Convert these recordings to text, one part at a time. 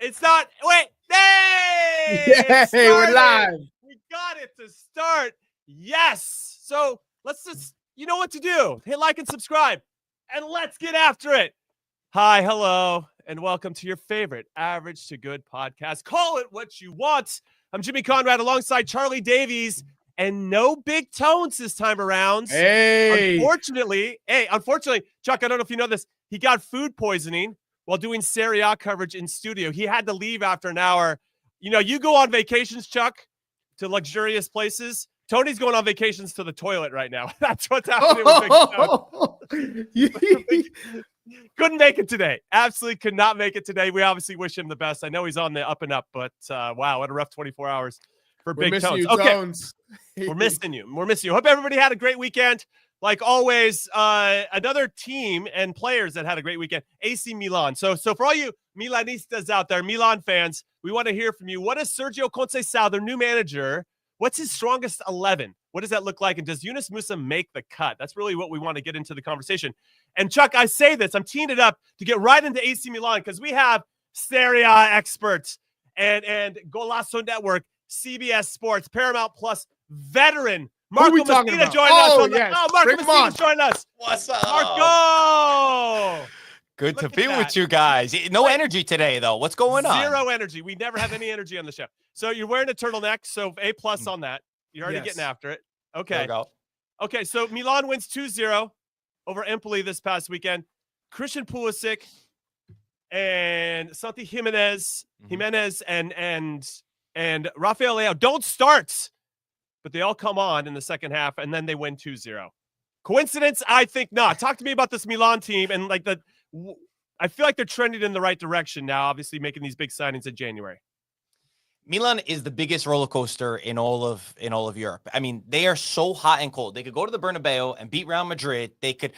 It's not. Wait. Hey! Yay, we're live. We got it to start. Yes. So let's just, you know what to do. Hit like and subscribe, and let's get after it. Hi, hello, and welcome to your favorite Average to Good podcast. Call it what you want. I'm Jimmy Conrad alongside Charlie Davies, and no big tones this time around. Hey. Unfortunately, Chuck, I don't know if you know this. He got food poisoning while doing Serie A coverage in studio. He had to leave after an hour. You know, you go on vacations, Chuck, to luxurious places. Tony's going on vacations to the toilet right now. That's what's happening with Big Tony. Couldn't make it today. Absolutely could not make it today. We obviously wish him the best. I know he's on the up and up, but wow, what a rough 24 hours for Big Tones. Tones. We're missing you. Hope everybody had a great weekend. Like always, another team and players that had a great weekend, AC Milan. So for all you Milanistas out there, Milan fans, we want to hear from you. What is Sergio Conceição, their new manager? What's his strongest 11? What does that look like? And does Yunus Musah make the cut? That's really what we want to get into the conversation. And Chuck, I say this, I'm teeing it up to get right into AC Milan because we have Serie A experts and Golazo Network, CBS Sports, Paramount Plus veteran Marco Messina joining us. Yes. Marco Messina's joining us. What's up? Marco! Good to be with you guys. No energy today, though. What's going on? Zero energy. We never have any energy on the show. So you're wearing a turtleneck, so A+ on that. You're already getting after it. Okay. There we go. Okay, so Milan wins 2-0 over Empoli this past weekend. Christian Pulisic and Santiago Gimenez and Rafael Leao don't start, but they all come on in the second half, and then they win 2-0. Coincidence? I think not. Talk to me about this Milan team and I feel like they're trending in the right direction now, obviously making these big signings in January. Milan is the biggest roller coaster in all of Europe. I mean, they are so hot and cold. They could go to the Bernabeu and beat Real Madrid. They could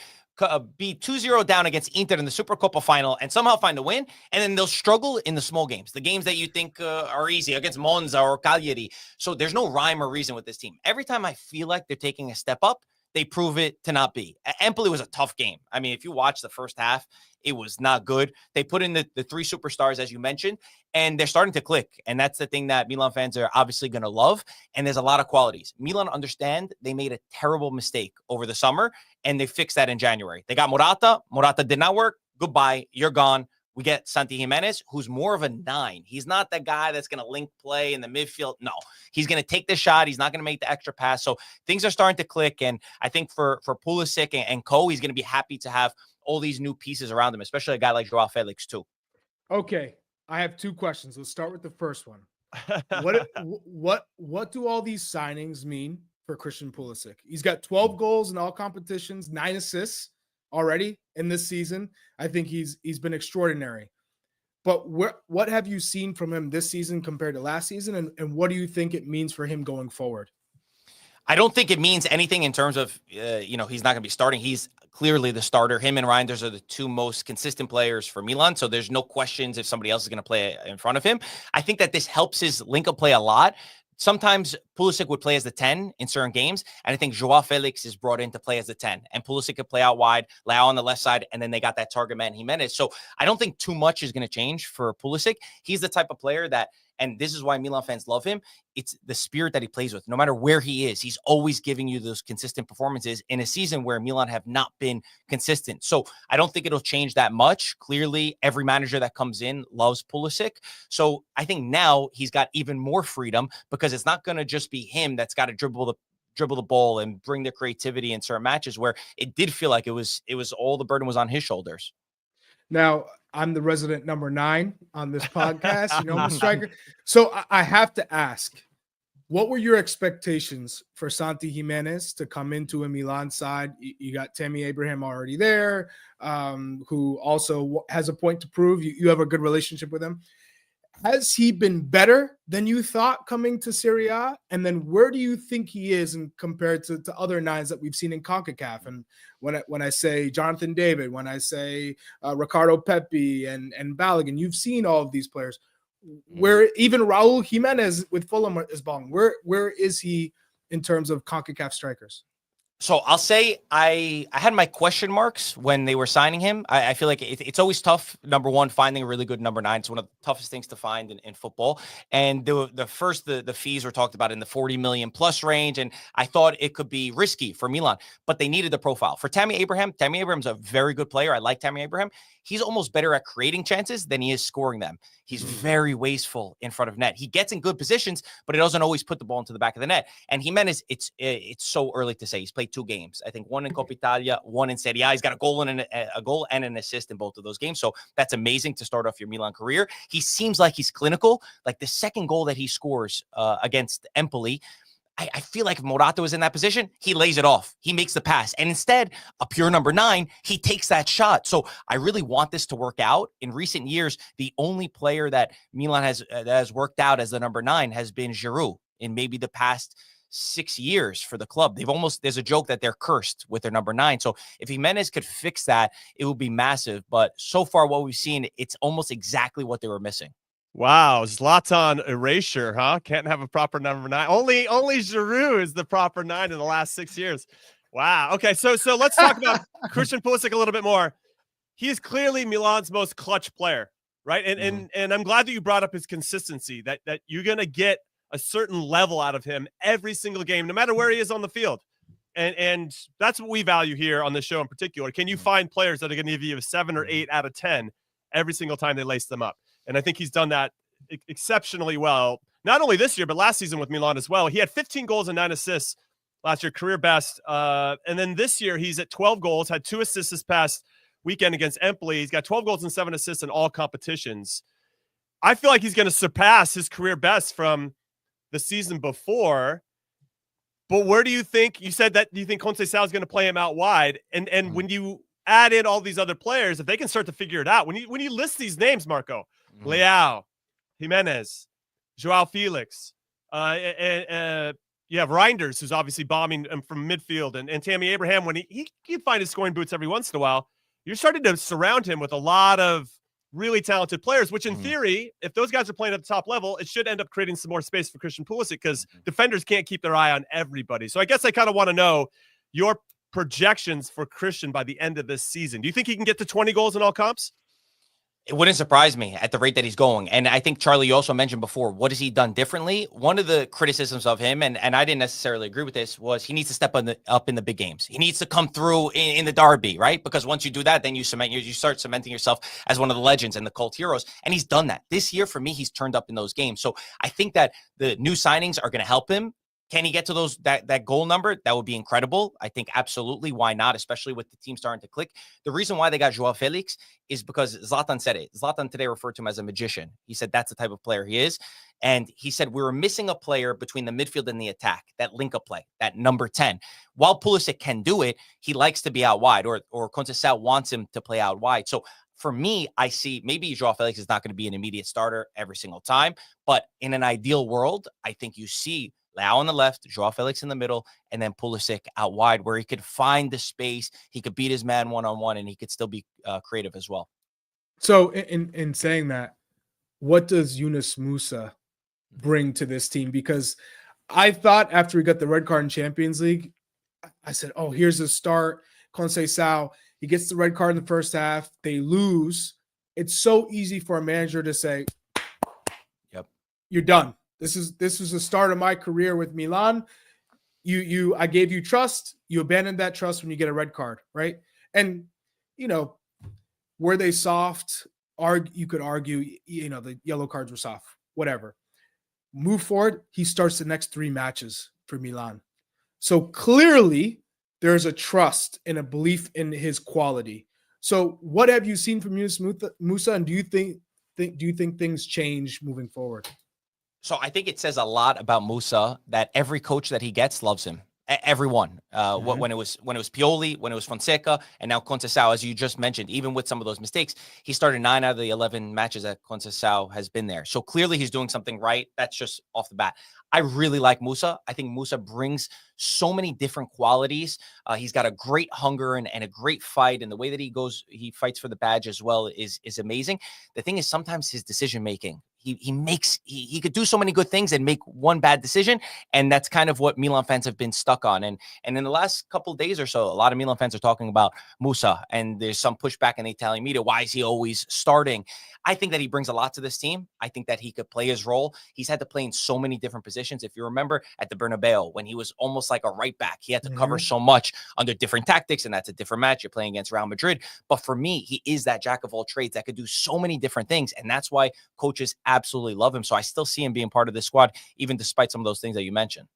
be 2-0 down against Inter in the Supercoppa final and somehow find a win. And then they'll struggle in the small games, the games that you think are easy against Monza or Cagliari. So there's no rhyme or reason with this team. Every time I feel like they're taking a step up, they prove it to not be. Empoli was a tough game. I mean, if you watch the first half, it was not good. They put in the three superstars, as you mentioned, and they're starting to click. And that's the thing that Milan fans are obviously going to love. And there's a lot of qualities. Milan understand they made a terrible mistake over the summer, and they fixed that in January. They got Morata. Morata did not work. Goodbye. You're gone. We get Santiago Gimenez, who's more of a 9. He's not the guy that's going to link play in the midfield. No, he's going to take the shot. He's not going to make the extra pass. So things are starting to click. And I think for Pulisic and Co, he's going to be happy to have all these new pieces around him, especially a guy like Joao Felix too. Okay, I have 2 questions. Let's start with the first one. What do all these signings mean for Christian Pulisic? He's got 12 goals in all competitions, 9 assists already in this season. I think he's been extraordinary. But what have you seen from him this season compared to last season? And what do you think it means for him going forward? I don't think it means anything in terms of, he's not going to be starting. He's clearly the starter. Him and Reinders are the 2 most consistent players for Milan. So there's no questions if somebody else is going to play in front of him. I think that this helps his link-up play a lot. Sometimes Pulisic would play as the 10 in certain games, and I think Joao Felix is brought in to play as the 10, and Pulisic could play out wide, Leao on the left side, and then they got that target man, Gimenez. So I don't think too much is going to change for Pulisic. He's the type of player that, and this is why Milan fans love him, it's the spirit that he plays with. No matter where he is, he's always giving you those consistent performances in a season where Milan have not been consistent. So I don't think it'll change that much. Clearly, every manager that comes in loves Pulisic. So I think now he's got even more freedom because it's not going to just be him that's got to dribble the ball and bring the creativity in certain matches where it did feel like it was all the burden was on his shoulders. Now, I'm the resident number 9 on this podcast, I'm a striker. So I have to ask, what were your expectations for Santi Gimenez to come into a Milan side? You got Tammy Abraham already there, who also has a point to prove. You have a good relationship with him. Has he been better than you thought coming to Serie A? And then where do you think he is compared to other 9s that we've seen in CONCACAF? And when I say Jonathan David, when I say Ricardo Pepi and Balogun, you've seen all of these players. Where even Raul Jimenez with Fulham is balling. Where is he in terms of CONCACAF strikers? So I'll say I had my question marks when they were signing him. I feel like it's always tough. Number one, finding a really good number 9. It's one of the toughest things to find in football. And the fees were talked about in the 40 million plus range. And I thought it could be risky for Milan, but they needed the profile. For Tammy Abraham's a very good player. I like Tammy Abraham. He's almost better at creating chances than he is scoring them. He's very wasteful in front of net. He gets in good positions, but he doesn't always put the ball into the back of the net. And Gimenez, it's so early to say. He's played 2 games. I think 1 in Coppa Italia, 1 in Serie A. He's got a goal and an assist in both of those games. So that's amazing to start off your Milan career. He seems like he's clinical. Like the second goal that he scores against Empoli, I feel like if Morata was in that position, he lays it off. He makes the pass. And instead, a pure number 9, he takes that shot. So I really want this to work out. In recent years, the only player that Milan has worked out as the number 9 has been Giroud in maybe the past 6 years for the club. There's a joke that they're cursed with their number 9. So if Gimenez could fix that, it would be massive. But so far, what we've seen, it's almost exactly what they were missing. Wow, Zlatan erasure, huh? Can't have a proper number 9. Only Giroud is the proper 9 in the last 6 years. Wow. Okay, so let's talk about Christian Pulisic a little bit more. He is clearly Milan's most clutch player, right? And I'm glad that you brought up his consistency, that you're gonna get a certain level out of him every single game, no matter where he is on the field. And that's what we value here on the show in particular. Can you find players that are gonna give you a 7 or 8 out of 10 every single time they lace them up? And I think he's done that exceptionally well, not only this year, but last season with Milan as well. He had 15 goals and 9 assists last year, career best. And then this year, he's at 12 goals, had 2 assists this past weekend against Empoli. He's got 12 goals and 7 assists in all competitions. I feel like he's going to surpass his career best from the season before. But where do you think, you said that you think Cancelo is going to play him out wide. And when you add in all these other players, if they can start to figure it out, when you list these names, Marco, Leao, Gimenez, Joao Felix, you have Reinders, who's obviously bombing from midfield, and Tammy Abraham, when he can find his scoring boots every once in a while, you're starting to surround him with a lot of really talented players, which in theory, if those guys are playing at the top level, it should end up creating some more space for Christian Pulisic because defenders can't keep their eye on everybody. So I guess I kind of want to know your projections for Christian by the end of this season. Do you think he can get to 20 goals in all comps? It wouldn't surprise me at the rate that he's going. And I think, Charlie, you also mentioned before, what has he done differently? One of the criticisms of him, and I didn't necessarily agree with this, was he needs to step up in the big games. He needs to come through in the derby, right? Because once you do that, then you start cementing yourself as one of the legends and the cult heroes. And he's done that. This year, for me, he's turned up in those games. So I think that the new signings are going to help him. Can he get to that goal number? That would be incredible. I think absolutely. Why not? Especially with the team starting to click. The reason why they got Joao Felix is because Zlatan said it. Zlatan today referred to him as a magician. He said that's the type of player he is. And he said we were missing a player between the midfield and the attack, that link-up play, that number 10. While Pulisic can do it, he likes to be out wide, or Cancelo wants him to play out wide. So for me, I see maybe Joao Felix is not going to be an immediate starter every single time, but in an ideal world, I think you see Leao on the left, Joao Felix in the middle, and then Pulisic out wide where he could find the space. He could beat his man one-on-one, and he could still be creative as well. So in saying that, what does Yunus Musah bring to this team? Because I thought after he got the red card in Champions League, I said, oh, here's a start. Cancelo, he gets the red card in the first half. They lose. It's so easy for a manager to say, yep, you're done. This is the start of my career with Milan. I gave you trust. You abandoned that trust when you get a red card, right? And were they soft? You could argue, the yellow cards were soft. Whatever. Move forward. He starts the next 3 matches for Milan. So clearly, there's a trust and a belief in his quality. So what have you seen from Yunus Musah, and do you think things change moving forward? So I think it says a lot about Musah that every coach that he gets loves him. Everyone. When it was Pioli, when it was Fonseca, and now Cancelo, as you just mentioned, even with some of those mistakes, he started 9 out of the 11 matches that Cancelo has been there. So clearly he's doing something right. That's just off the bat. I really like Musah. I think Musah brings so many different qualities. He's got a great hunger and a great fight, and the way that he fights for the badge as well is amazing. The thing is, sometimes his decision making, he could do so many good things and make one bad decision, and that's kind of what Milan fans have been stuck on. And in the last couple of days or so, a lot of Milan fans are talking about Musah, and there's some pushback in the Italian media. Why is he always starting? I think that he brings a lot to this team. I think that he could play his role. He's had to play in so many different positions. If you remember at the Bernabeu, when he was almost like a right back, he had to cover so much under different tactics, and that's a different match. You're playing against Real Madrid. But for me, he is that jack of all trades that could do so many different things, and that's why coaches absolutely love him. So I still see him being part of this squad, even despite some of those things that you mentioned.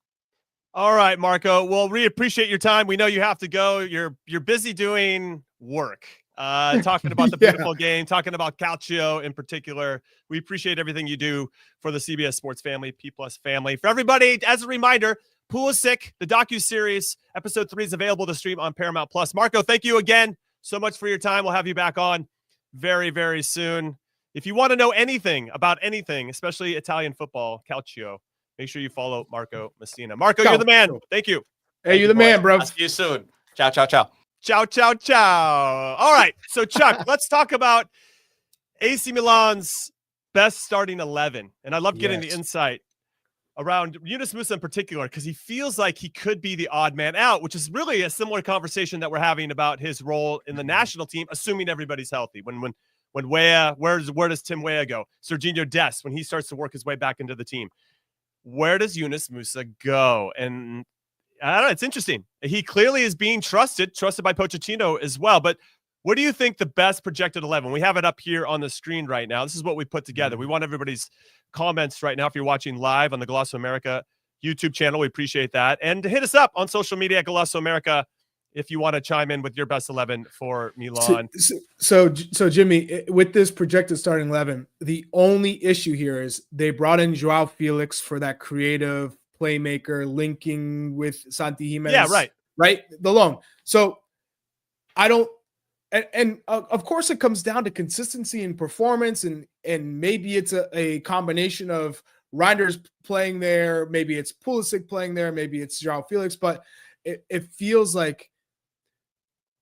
All right, Marco. Well, we appreciate your time. We know you have to go. You're busy doing work, talking about the beautiful game, talking about Calcio in particular. We appreciate everything you do for the CBS Sports family, P+ family. For everybody, as a reminder, Pulisic, the docuseries, episode 3 is available to stream on Paramount+. Marco, thank you again so much for your time. We'll have you back on very, very soon. If you want to know anything about anything, especially Italian football, Calcio, make sure you follow Marco Messina. Marco, you're the man. Thank you. Hey, you're the man, bro. I'll see you soon. Ciao, ciao, ciao. Ciao, ciao, ciao. All right. So, Chuck, let's talk about AC Milan's best starting 11. And I love getting the insight around Yunus Musah in particular, because he feels like he could be the odd man out, which is really a similar conversation that we're having about his role in the national team, assuming everybody's healthy. When Weah, where does Tim Weah go? Serginho Dest, when he starts to work his way back into the team. Where does Yunus Musah go? And I don't know, it's interesting. He clearly is being trusted by Pochettino as well. But what do you think the best projected 11? We have it up here on the screen right now. This is what we put together. We want everybody's comments right now. If you're watching live on the Golazo America YouTube channel, we appreciate that. And hit us up on social media at Golazo America if you want to chime in with your best 11 for Milan. So Jimmy, with this projected starting 11, the only issue here is they brought in Joao Felix for that creative playmaker linking with Santi Gimenez. Yeah, right. The loan. So I don't, and of course it comes down to consistency and performance, and maybe it's a combination of Reinders playing there, maybe it's Pulisic playing there, maybe it's Joao Felix, but it feels like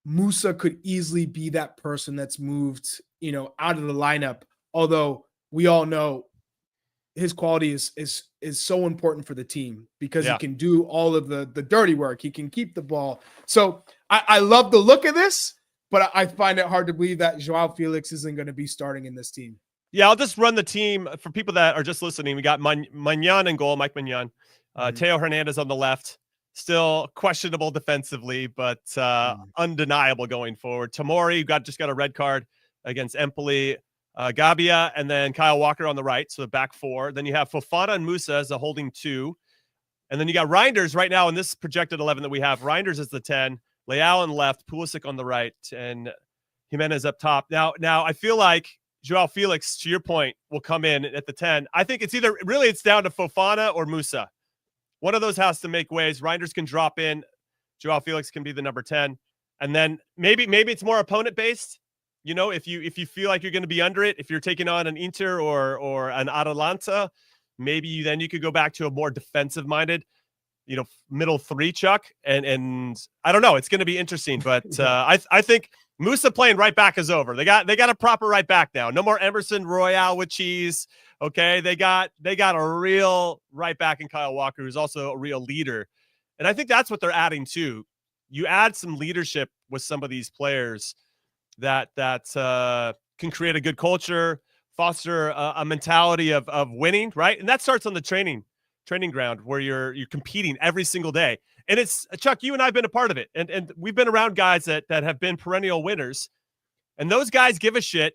Musah could easily be that person that's moved, out of the lineup. Although we all know his quality is so important for the team, because he can do all of the dirty work. He can keep the ball. So I love the look of this, but I find it hard to believe that Joao Felix isn't going to be starting in this team. Yeah, I'll just run the team for people that are just listening. We got Magnan in goal, Mike Magnan. Teo Hernandez on the left. Still questionable defensively, but undeniable going forward. Tomori just got a red card against Empoli. Gabbia, and then Kyle Walker on the right, so the back 4. Then you have Fofana and Musah as a holding 2. And then you got Reinders right now in this projected 11 that we have. Reinders is the 10, Leao on left, Pulisic on the right, and Gimenez up top. Now I feel like Joao Felix, to your point, will come in at the 10. I think it's down to Fofana or Musah. One of those has to make waves. Reinders can drop in. Joao Felix can be the number 10. And then maybe it's more opponent-based. If you feel like you're going to be under it, if you're taking on an Inter or an Atalanta, maybe then you could go back to a more defensive-minded, middle 3, Chuck. And I don't know. It's going to be interesting. But I think Musah playing right back is over. They got a proper right back now. No more Emerson Royale with cheese. Okay, they got a real right back in Kyle Walker, who's also a real leader. And I think that's what they're adding too. You add some leadership with some of these players that can create a good culture, foster a mentality of winning, right? And that starts on the training ground, where you're competing every single day. And it's, Chuck, you and I have been a part of it. And we've been around guys that have been perennial winners. And those guys give a shit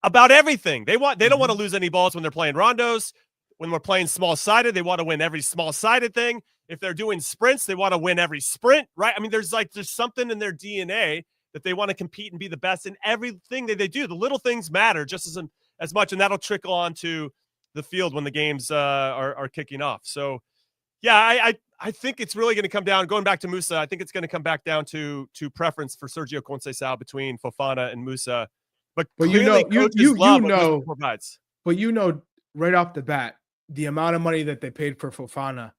about everything. They don't want to lose any balls when they're playing rondos. When we're playing small-sided, they want to win every small-sided thing. If they're doing sprints, they want to win every sprint, right? I mean, there's something in their DNA that they want to compete and be the best in everything that they do. The little things matter just as much, and that'll trickle onto the field when the games are kicking off. So, yeah, I think it's really going to come down, going back to Musah, I think it's going to come back down to preference for Sergio Conceição between Fofana and Musah. But right off the bat, the amount of money that they paid for Fofana,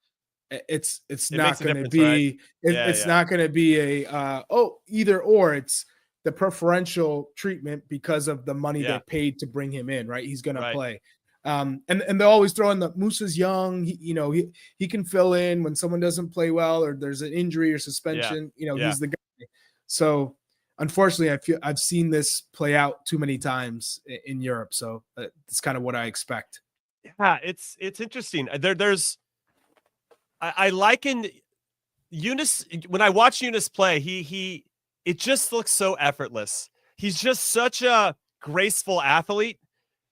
it's not going to be not going to be a either or. It's the preferential treatment because of the money they paid to bring him in, right? He's going to play. And they'll always throw in the Musah's young. He can fill in when someone doesn't play well or there's an injury or suspension. He's the guy. So unfortunately, I've seen this play out too many times in Europe. So it's kind of what I expect. Yeah, it's interesting. I liken Yunus when I watch Yunus play. It just looks so effortless. He's just such a graceful athlete,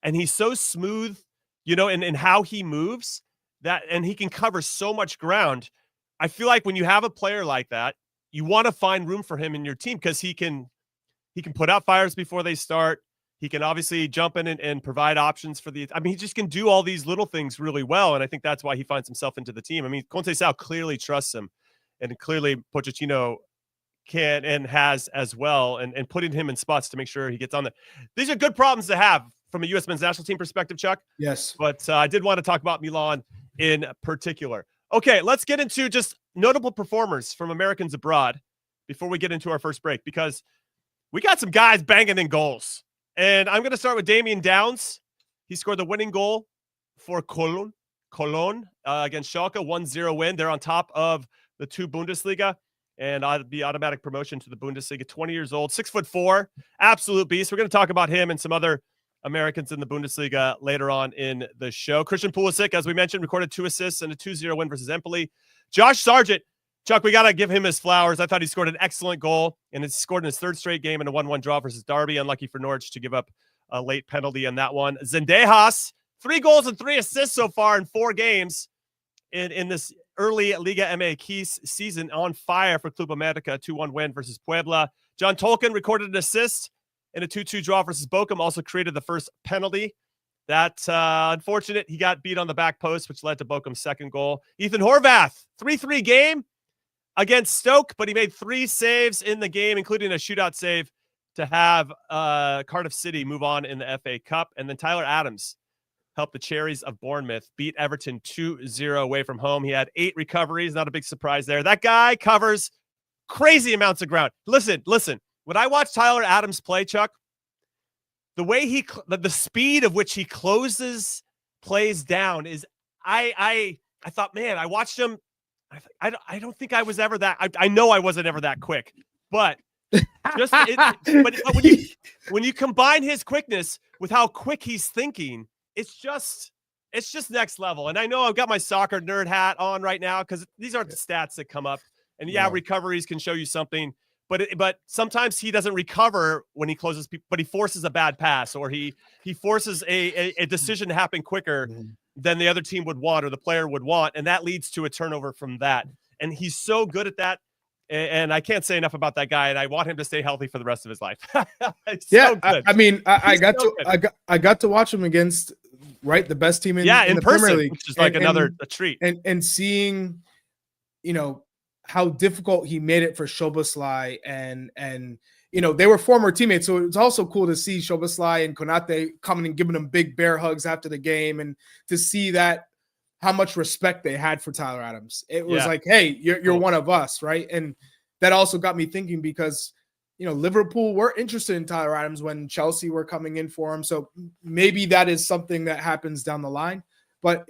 and he's so smooth, in how he moves and he can cover so much ground. I feel like when you have a player like that, you want to find room for him in your team because he can put out fires before they start. He can obviously jump in and provide options for he just can do all these little things really well. And I think that's why he finds himself into the team. Conceição clearly trusts him, and clearly Pochettino can and has as well, and putting him in spots to make sure he gets on there. These are good problems to have from a U.S. men's national team perspective, Chuck. Yes. But I did want to talk about Milan in particular. Okay, let's get into just notable performers from Americans abroad before we get into our first break, because we got some guys banging in goals. And I'm going to start with Damion Downs. He scored the winning goal for Cologne against Schalke, 1-0 win. They're on top of the 2 Bundesliga, and the automatic promotion to the Bundesliga. 20 years old, 6'4", absolute beast. We're going to talk about him and some other Americans in the Bundesliga later on in the show. Christian Pulisic, as we mentioned, recorded 2 assists and a 2-0 win versus Empoli. Josh Sargent, Chuck, we got to give him his flowers. I thought he scored an excellent goal, and it's scored in his 3rd straight game in a 1-1 draw versus Derby. Unlucky for Norwich to give up a late penalty on that one. Zendejas, 3 goals and 3 assists so far in 4 games in this early Liga MX season, on fire for Club America, 2-1 win versus Puebla. John Tolkien recorded an assist in a 2-2 draw versus Bochum, also created the first penalty. That's unfortunate. He got beat on the back post, which led to Bochum's 2nd goal. Ethan Horvath, 3-3 game against Stoke, but he made 3 saves in the game, including a shootout save to have Cardiff City move on in the FA Cup. And then Tyler Adams helped the Cherries of Bournemouth beat Everton 2-0 away from home. He had 8 recoveries. Not a big surprise there. That guy covers crazy amounts of ground. Listen. When I watch Tyler Adams play, Chuck, the way the speed of which he closes plays down is, I thought, man, I watched him. I don't think I was ever that. I know I wasn't ever that quick, but when you combine his quickness with how quick he's thinking, it's just next level. And I know I've got my soccer nerd hat on right now because these aren't the stats that come up. And recoveries can show you something, but sometimes he doesn't recover when he closes people, but he forces a bad pass, or he forces a decision to happen quicker than the other team would want or the player would want, and that leads to a turnover from that. And he's so good at that, and I can't say enough about that guy, and I want him to stay healthy for the rest of his life. So I got to watch him against the best team in the person, Premier League, which is like a treat. And seeing, how difficult he made it for Szoboszlai, and they were former teammates, so it was also cool to see Szoboszlai and Konate coming and giving him big bear hugs after the game, and to see that how much respect they had for Tyler Adams. It was like, hey, you're one of us, right? And that also got me thinking, because Liverpool were interested in Tyler Adams when Chelsea were coming in for him, so maybe that is something that happens down the line. But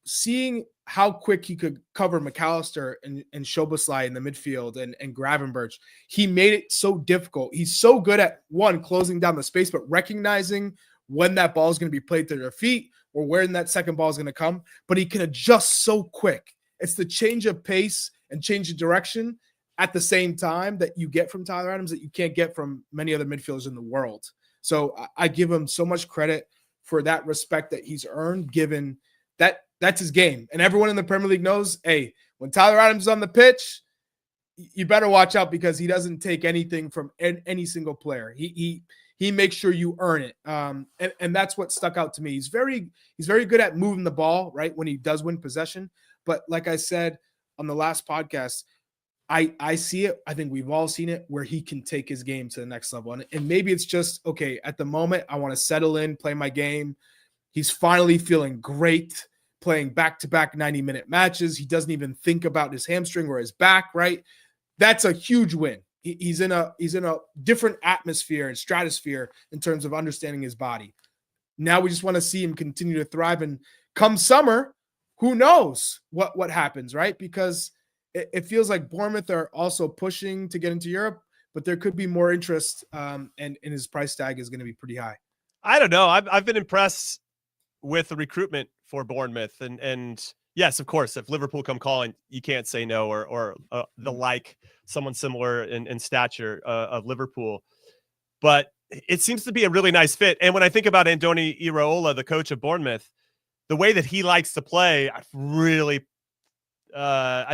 seeing how quick he could cover McAllister and Szoboszlai in the midfield and Gravenberch, he made it so difficult. He's so good at, closing down the space, but recognizing when that ball is going to be played to their feet or where that second ball is going to come. But he can adjust so quick. It's the change of pace and change of direction at the same time that you get from Tyler Adams that you can't get from many other midfielders in the world. So I give him so much credit for that respect that he's earned, given that that's his game. And everyone in the Premier League knows, hey, when Tyler Adams is on the pitch, you better watch out, because he doesn't take anything from any single player. He makes sure you earn it. And that's what stuck out to me. He's very good at moving the ball, right, when he does win possession. But like I said on the last podcast, I see it. I think we've all seen it, where he can take his game to the next level. And maybe it's just, okay, at the moment, I want to settle in, play my game. He's finally feeling great, playing back-to-back 90-minute matches. He doesn't even think about his hamstring or his back, right? That's a huge win. He's in a different atmosphere and stratosphere in terms of understanding his body. Now we just want to see him continue to thrive. And come summer, who knows what happens, right? Because it feels like Bournemouth are also pushing to get into Europe, but there could be more interest, and his price tag is going to be pretty high. I don't know. I've been impressed with the recruitment for Bournemouth, and yes, of course, if Liverpool come calling, you can't say no, or the like, someone similar in stature of Liverpool. But it seems to be a really nice fit. And when I think about Andoni Iraola, the coach of Bournemouth, the way that he likes to play, I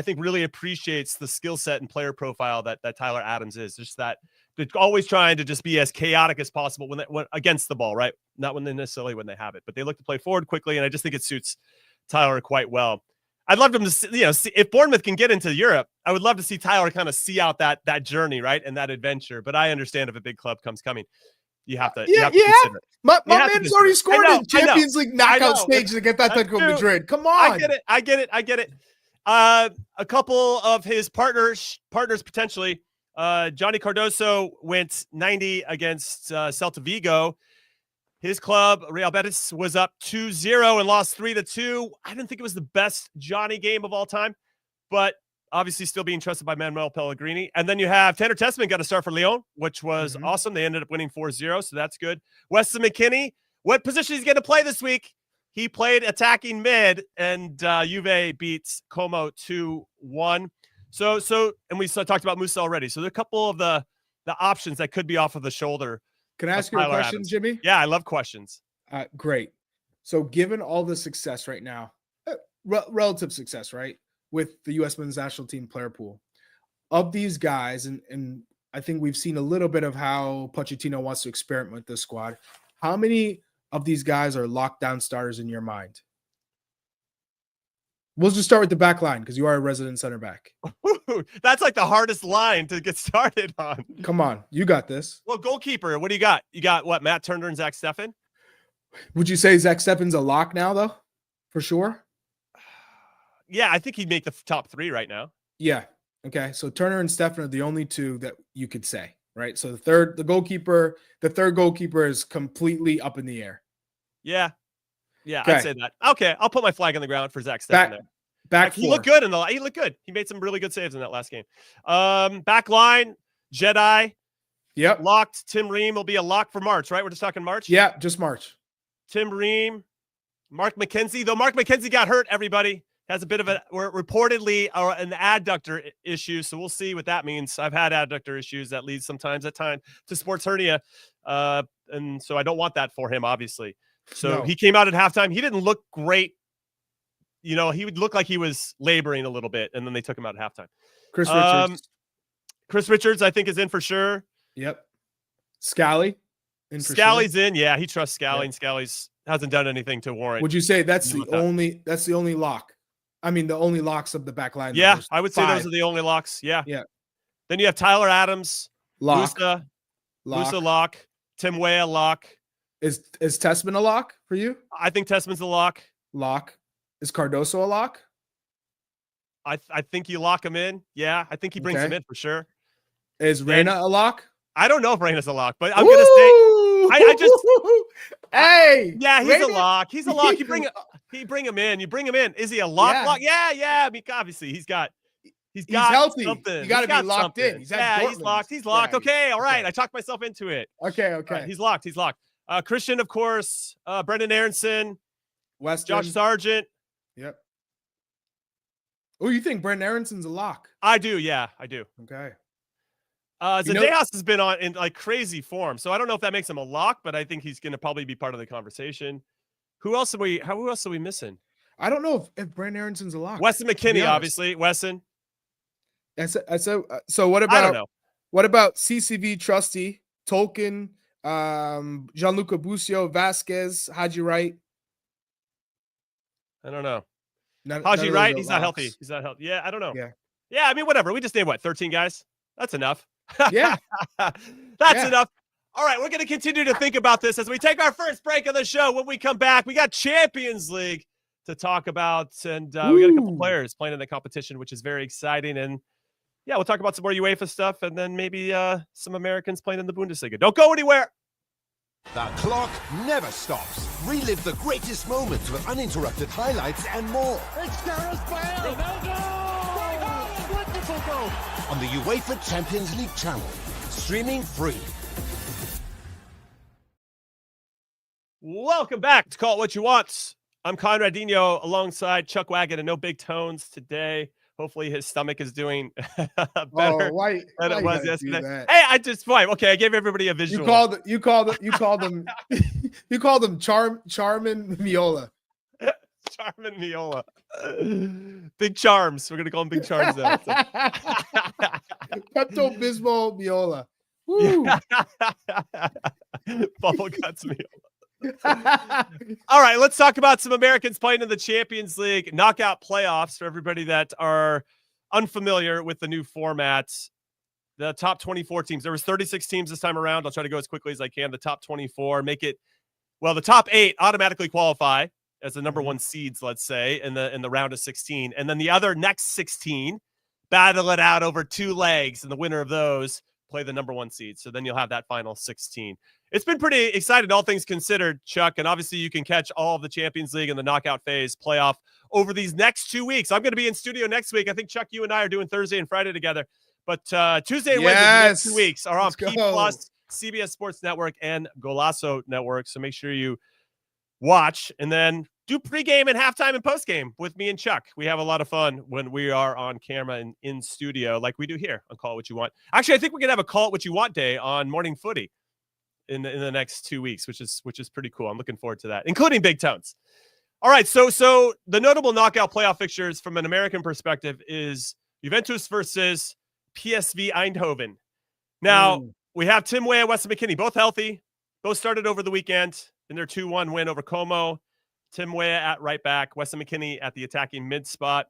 think really appreciates the skill set and player profile that Tyler Adams is. Just that they're always trying to just be as chaotic as possible when against the ball, right? Not when necessarily when they have it, but they look to play forward quickly, and I just think it suits Tyler quite well. I'd love him to see, if Bournemouth can get into Europe, I would love to see Tyler kind of see out that journey, right, and that adventure. But I understand if a big club comes coming, you have to consider it. My man's already scored in Champions League knockout stage against Atletico Madrid. Come on. I get it. A couple of his partners potentially. Johnny Cardoso went 90 against Celta Vigo. His club, Real Betis, was up 2-0 and lost 3-2. I didn't think it was the best Johnny game of all time, but obviously still being trusted by Manuel Pellegrini. And then you have Tanner Tessman got a start for Lyon, which was awesome. They ended up winning 4-0, so that's good. Weston McKennie, what position is he going to play this week? He played attacking mid, and Juve beats Como 2-1. So, and we talked about Musah already. So there are a couple of the options that could be off of the shoulder. Can I ask you a question, Adams. Jimmy? Yeah, I love questions. Great. So given all the success right now, relative success, right, with the U.S. men's national team player pool, of these guys, and I think we've seen a little bit of how Pochettino wants to experiment with this squad, how many of these guys are lockdown starters in your mind? We'll just start with the back line because you are a resident center back. That's like the hardest line to get started on. Come on, you got this. Well, goalkeeper, what do you got? You got what, Matt Turner and Zach Steffen? Would you say Zach Steffen's a lock now, though? For sure? Yeah, I think he'd make the top three right now. Yeah. Okay. So Turner and Steffen are the only two that you could say, right? So the third goalkeeper is completely up in the air. Yeah. Yeah, okay. I'd say that. Okay, I'll put my flag on the ground for Zach Steffen there. Back he looked good he looked good. He made some really good saves in that last game. Back line, Jedi. Yep. Locked. Tim Ream will be a lock for March, right? We're just talking March? Yeah, just March. Tim Ream. Mark McKenzie. Though Mark McKenzie got hurt, everybody has a bit of reportedly an adductor issue, so we'll see what that means. I've had adductor issues that leads sometimes at times to sports hernia, and so I don't want that for him, obviously. So He came out at halftime. He didn't look great. He would look like he was laboring a little bit, and then they took him out at halftime. Chris Richards, I think, is in for sure. Yep. Scally. Scally's in. Yeah, he trusts Scally, and Scally's hasn't done anything to warrant. Would you say that's the only lock? I mean, the only locks of the back line. Yeah, I would say those are the only locks. Yeah. Yeah. Then you have Tyler Adams, lock. Musah lock, Tim Weah lock. Is Tessman a lock for you? I think Tessman's a lock. Lock. Is Cardoso a lock? I think you lock him in. Yeah, I think he brings him in for sure. Is Reyna a lock? I don't know if Reyna's a lock, but I'm gonna say I just hey. Yeah, he's Reyna? A lock. He's a lock. You bring him in. You bring him in. Is he a lock? Yeah. Lock? Yeah. I mean, obviously he's healthy. Something. You got to be locked in. He's locked. He's locked. Okay, all right. I talked myself into it. Okay. Right, he's locked. Christian, of course. Brendan Aronson. Weston. Josh Sargent. Yep. Oh, you think Brendan Aronson's a lock? I do. Yeah, I do. Okay. Zadejas has been in like crazy form, so I don't know if that makes him a lock, but I think he's going to probably be part of the conversation. Who else are we missing? I don't know if Brendan Aronson's a lock. Weston McKennie, obviously. Weston. So what about? I don't know. What about CCV Trusty, Tolkien, Gianluca Busio, Vasquez, Haji Wright? I don't know. Haji Wright, he's not healthy. Yeah, I don't know. Yeah. I mean, whatever. We just named 13 guys. That's enough. Yeah. That's enough. All right, we're going to continue to think about this as we take our first break of the show. When we come back, we got Champions League to talk about, and we got a couple players playing in the competition, which is very exciting. And yeah, we'll talk about some more UEFA stuff, and then maybe some Americans playing in the Bundesliga. Don't go anywhere. The clock never stops. Relive the greatest moments with uninterrupted highlights and more. It's Gareth Bale! Ronaldo! Wonderful goal! On the UEFA Champions League channel. Streaming free. Welcome back to Call It What You Want. I'm Conrad Dino alongside Chuck Wagon and No Big Tones today. Hopefully his stomach is doing better than it was yesterday. Hey, I gave everybody a visual. You called him Charmin Miola. Charmin Miola. Big Charms. We're gonna call him Big Charms now. Pepto-Bismol Miola. Woo. Bubble Guts Miola. All right, let's talk about some Americans playing in the Champions League knockout playoffs for everybody that are unfamiliar with the new format. The top 24 teams. There was 36 teams this time around. I'll try to go as quickly as I can. The top 24 the top 8 automatically qualify as the number 1 seeds, let's say, in the round of 16. And then the other next 16 battle it out over 2 legs, and the winner of those play the number 1 seed. So then you'll have that final 16. It's been pretty exciting, all things considered, Chuck. And obviously you can catch all of the Champions League and the knockout phase playoff over these next 2 weeks. I'm going to be in studio next week. I think, Chuck, you and I are doing Thursday and Friday together. But Tuesday and Wednesday, the next 2 weeks are on P+, CBS Sports Network, and Golazo Network. So make sure you watch and then do pregame and halftime and postgame with me and Chuck. We have a lot of fun when we are on camera and in studio like we do here on Call It What You Want. Actually, I think we're going to have a Call It What You Want day on Morning Footy in the next 2 weeks, which is pretty cool. I'm looking forward to that, including Big Tones. All right, so the notable knockout playoff fixtures from an American perspective is Juventus versus PSV Eindhoven. Now, we have Tim Weah and Weston McKennie, both healthy. Both started over the weekend in their 2-1 win over Como. Tim Weah at right back, Weston McKennie at the attacking mid spot.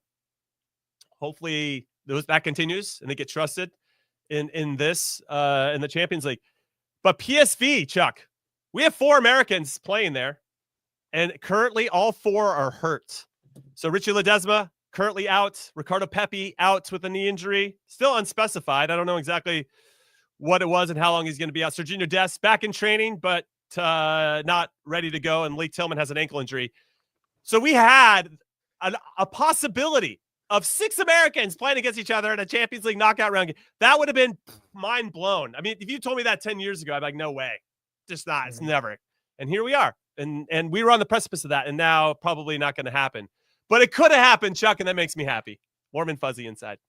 Hopefully that continues and they get trusted in the Champions League. But PSV, Chuck, we have 4 Americans playing there, and currently all 4 are hurt. So Richie Ledesma currently out, Ricardo Pepi out with a knee injury, still unspecified. I don't know exactly what it was and how long he's going to be out. Serginho Dest back in training, but not ready to go, and Lee Tillman has an ankle injury. So we had a possibility of 6 Americans playing against each other in a Champions League knockout round game. That would have been mind blown. I mean, if you told me that 10 years ago, I'd be like, no way. Just not. It's never. And here we are. And we were on the precipice of that, and now probably not going to happen. But it could have happened, Chuck, and that makes me happy. Warm and fuzzy inside.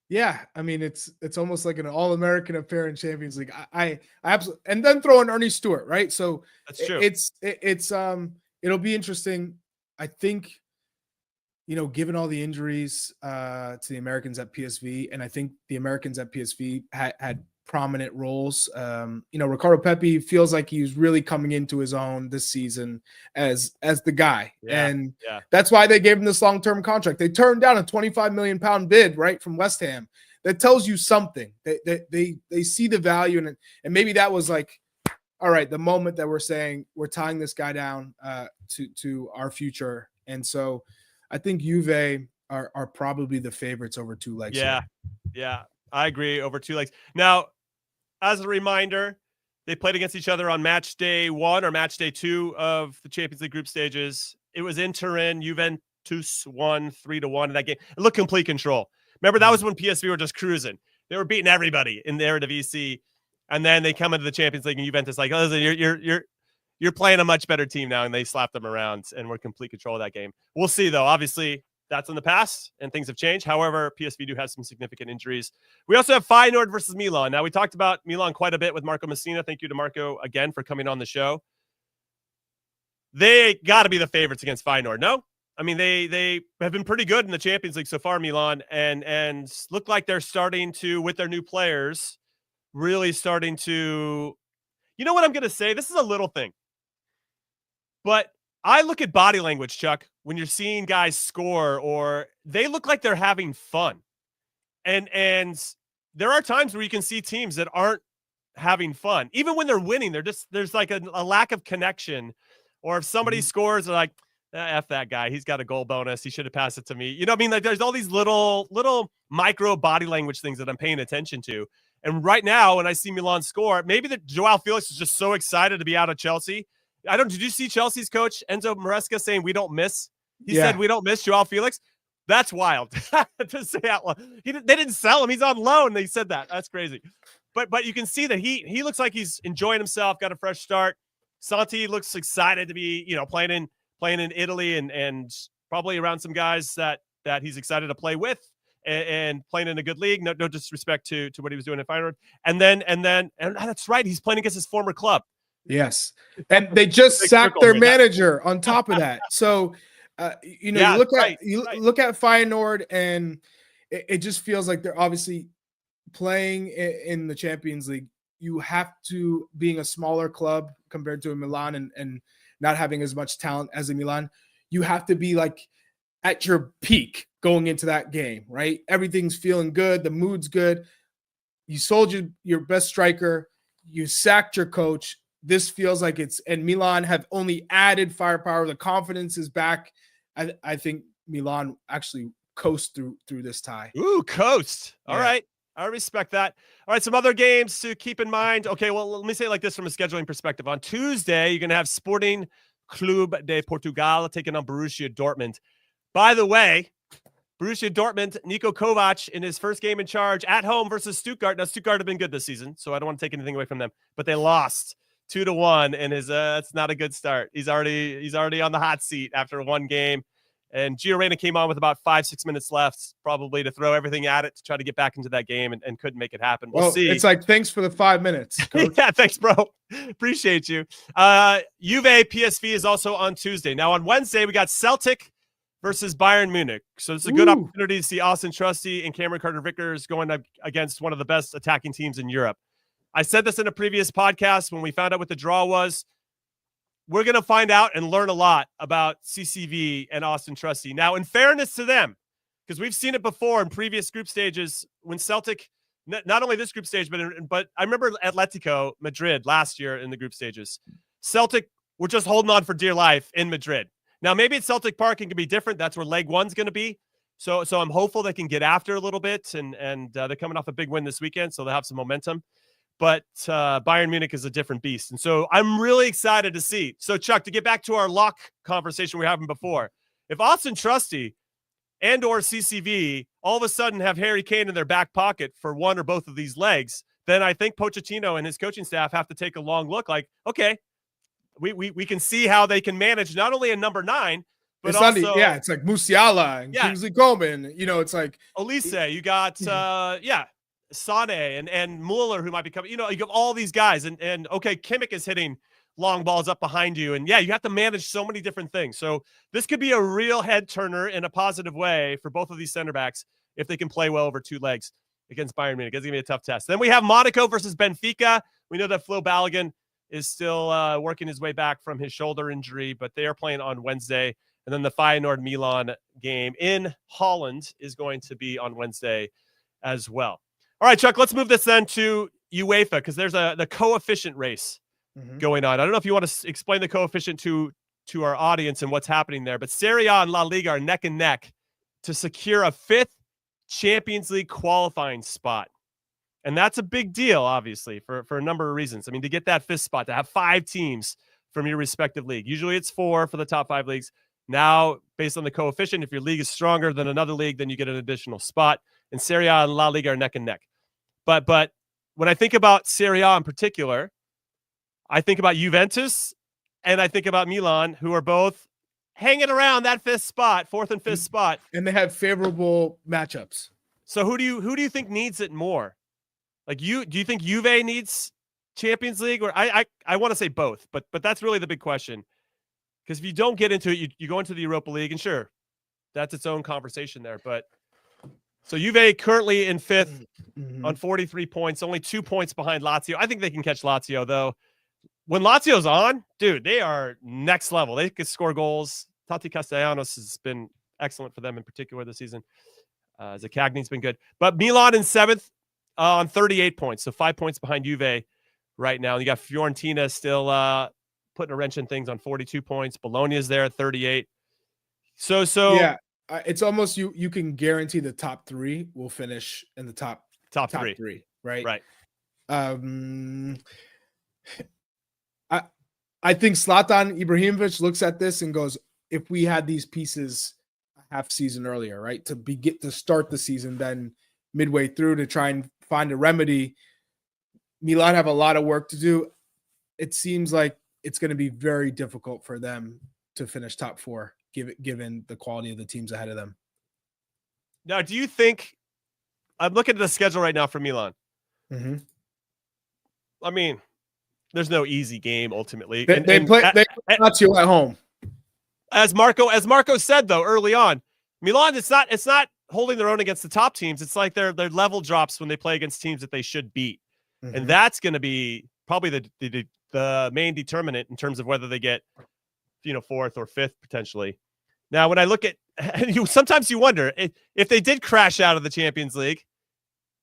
Yeah, I mean, it's almost like an all-American affair in Champions League. I absolutely, and then throw in Ernie Stewart, right? So that's true. It'll be interesting. I think, given all the injuries to the Americans at PSV, and I think the Americans at PSV had prominent roles. Ricardo Pepi feels like he's really coming into his own this season as the guy. And that's why they gave him this long-term contract. They turned down a 25 million pound bid, right, from West Ham. That tells you something. They see the value, and maybe that was like, all right, the moment that we're saying we're tying this guy down to our future. And so I think Juve are probably the favorites over 2 legs. Yeah, I agree, over 2 legs. Now, as a reminder, they played against each other on match day 1 or match day 2 of the Champions League group stages. It was in Turin. Juventus won 3-1 in that game. It looked complete control. Remember, that was when PSV were just cruising. They were beating everybody in the Eredivisie, and then they come into the Champions League, and Juventus like, oh, listen, you're playing a much better team now, and they slapped them around, and we're complete control of that game. We'll see, though. Obviously, that's in the past, and things have changed. However, PSV do have some significant injuries. We also have Feyenoord versus Milan. Now, we talked about Milan quite a bit with Marco Messina. Thank you to Marco again for coming on the show. They got to be the favorites against Feyenoord, no? I mean, they have been pretty good in the Champions League so far, Milan, and look like they're starting to, with their new players, really starting to, you know what I'm going to say? This is a little thing, but I look at body language, Chuck, when you're seeing guys score, or they look like they're having fun. And there are times where you can see teams that aren't having fun. Even when they're winning, there's like a lack of connection. Or if somebody scores, they're like, F that guy. He's got a goal bonus. He should have passed it to me. You know what I mean? Like, there's all these little micro body language things that I'm paying attention to. And right now, when I see Milan score, maybe that Joao Felix is just so excited to be out of Chelsea. Did you see Chelsea's coach, Enzo Maresca, saying we don't miss? He said we don't miss Joao Felix. That's wild to say out loud. They didn't sell him. He's on loan. They said that. That's crazy. But you can see that he looks like he's enjoying himself, got a fresh start. Santi looks excited to be, playing in Italy and probably around some guys that he's excited to play with and playing in a good league. No disrespect to what he was doing at Feyenoord. And that's right. He's playing against his former club. Yes. And they just sacked their manager on top of that. So, you look at Feyenoord and it just feels like they're obviously playing in the Champions League. You have to, being a smaller club compared to a Milan and not having as much talent as a Milan, you have to be like at your peak going into that game, right? Everything's feeling good. The mood's good. You sold your best striker. You sacked your coach. This feels like and Milan have only added firepower. The confidence is back. I think Milan actually coast through this tie. Ooh, coast. All right. I respect that. All right, some other games to keep in mind. Okay, well, let me say it like this from a scheduling perspective. On Tuesday, you're going to have Sporting Club de Portugal taking on Borussia Dortmund. By the way, Borussia Dortmund, Niko Kovac in his first game in charge at home versus Stuttgart. Now, Stuttgart have been good this season, so I don't want to take anything away from them, but they lost 2-1, and it's not a good start. He's already on the hot seat after one game. And Gio Reyna came on with about 5-6 minutes left, probably to throw everything at it to try to get back into that game and couldn't make it happen. We'll see. It's like, thanks for the 5 minutes, coach. Yeah, thanks, bro. Appreciate you. Juve PSV is also on Tuesday. Now, on Wednesday, we got Celtic versus Bayern Munich. So it's a good opportunity to see Austin Trusty and Cameron Carter-Vickers going up against one of the best attacking teams in Europe. I said this in a previous podcast when we found out what the draw was. We're going to find out and learn a lot about CCV and Austin Trusty. Now, in fairness to them, because we've seen it before in previous group stages, when Celtic, not only this group stage, but I remember Atletico Madrid last year in the group stages. Celtic were just holding on for dear life in Madrid. Now, maybe at Celtic Park, it can be different. That's where leg one's going to be. So I'm hopeful they can get after a little bit, and they're coming off a big win this weekend, so they'll have some momentum. But Bayern Munich is a different beast. And so I'm really excited to see. So, Chuck, to get back to our lock conversation we were having before, if Austin Trusty and or CCV all of a sudden have Harry Kane in their back pocket for one or both of these legs, then I think Pochettino and his coaching staff have to take a long look like, okay, we can see how they can manage not only a number 9, but it's also it's like Musiala and Kingsley Coman. It's like Olise. You got Sane and Mueller, who might be coming. You have all these guys, and okay, Kimmich is hitting long balls up behind you, and you have to manage so many different things. So this could be a real head turner in a positive way for both of these center backs if they can play well over 2 legs against Bayern Munich. It's gonna be a tough test. Then we have Monaco versus Benfica. We know that Flo Balogun is still working his way back from his shoulder injury, but they are playing on Wednesday. And then the Feyenoord Milan game in Holland is going to be on Wednesday as well. All right, Chuck, let's move this then to UEFA, because there's the coefficient race going on. I don't know if you want to explain the coefficient to our audience and what's happening there, but Serie A and La Liga are neck and neck to secure a 5th Champions League qualifying spot. And that's a big deal, obviously, for a number of reasons. I mean, to get that 5th spot, to have 5 teams from your respective league. Usually it's 4 for the top 5 leagues. Now, based on the coefficient, if your league is stronger than another league, then you get an additional spot. And Serie A and La Liga are neck and neck. But when I think about Serie A in particular, I think about Juventus and I think about Milan, who are both hanging around that 5th spot, 4th and 5th spot. And they have favorable matchups. So who do you think needs it more? Like, do you think Juve needs Champions League? Or I want to say both, but that's really the big question. Because if you don't get into it, you go into the Europa League, and sure, that's its own conversation there. But so Juve currently in 5th on 43 points, only 2 points behind Lazio. I think they can catch Lazio, though. When Lazio's on, dude, they are next level. They can score goals. Tati Castellanos has been excellent for them in particular this season. Zaccagni's been good. But Milan in 7th on 38 points, so 5 points behind Juve right now. You got Fiorentina still putting a wrench in things on 42 points. Bologna's there at 38. So yeah, it's almost you can guarantee the top 3 will finish in the top 3. right? Right. I think Zlatan Ibrahimovic looks at this and goes, if we had these pieces a half season earlier, right, to start the season, then midway through to try and find a remedy, Milan have a lot of work to do. It seems like it's going to be very difficult for them to finish top 4, given the quality of the teams ahead of them. Now, do you think, I'm looking at the schedule right now for Milan. Mm-hmm. I mean, there's no easy game ultimately. They play Lazio at home. As Marco said though early on, Milan, it's not holding their own against the top teams. It's like their level drops when they play against teams that they should beat, and that's going to be probably the main determinant in terms of whether they get 4th or 5th potentially. Now, when I look at sometimes you wonder if they did crash out of the Champions League,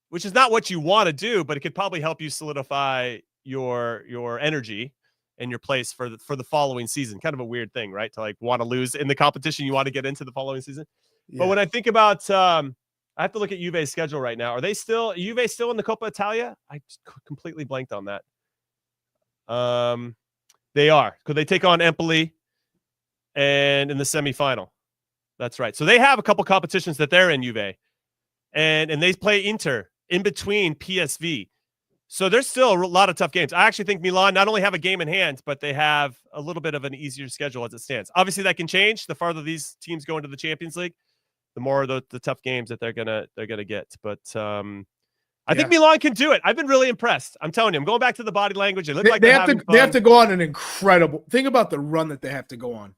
which is not what you want to do, but it could probably help you solidify your energy and your place for the following season. Kind of a weird thing, right? To like want to lose in the competition, you want to get into the following season. Yeah. But when I think about, I have to look at Juve's schedule right now. Are Juve still in the Coppa Italia? I just completely blanked on that. They are. Could they take on Empoli and in the semifinal? That's right. So they have a couple competitions that they're in, Juve, and they play Inter in between PSV. So there's still a lot of tough games. I actually think Milan not only have a game in hand, but they have a little bit of an easier schedule as it stands. Obviously, that can change the farther these teams go into the Champions League, the more the tough games that they're gonna get. But I think Milan can do it. I've been really impressed. I'm telling you, I'm going back to the body language. They have to go on an incredible. Think about the run that they have to go on.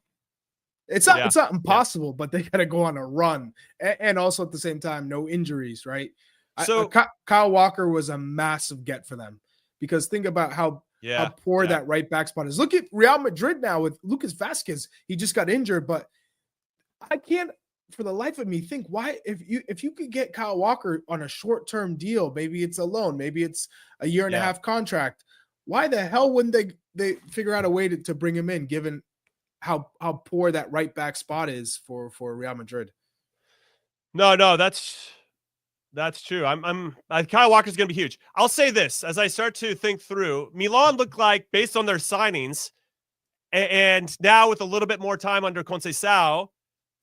It's not impossible, but they got to go on a run, and also at the same time, no injuries, right? So Kyle Walker was a massive get for them, because think about how poor that right back spot is. Look at Real Madrid now with Lucas Vazquez. He just got injured, but I can't for the life of me think why, if you could get Kyle Walker on a short-term deal, maybe it's a loan, maybe it's a year and a half contract, why the hell wouldn't they figure out a way to bring him in, given how poor that right back spot is for Real Madrid? No, that's true. Kyle Walker's going to be huge. I'll say this as I start to think through. Milan looked like, based on their signings, and now with a little bit more time under Conceição,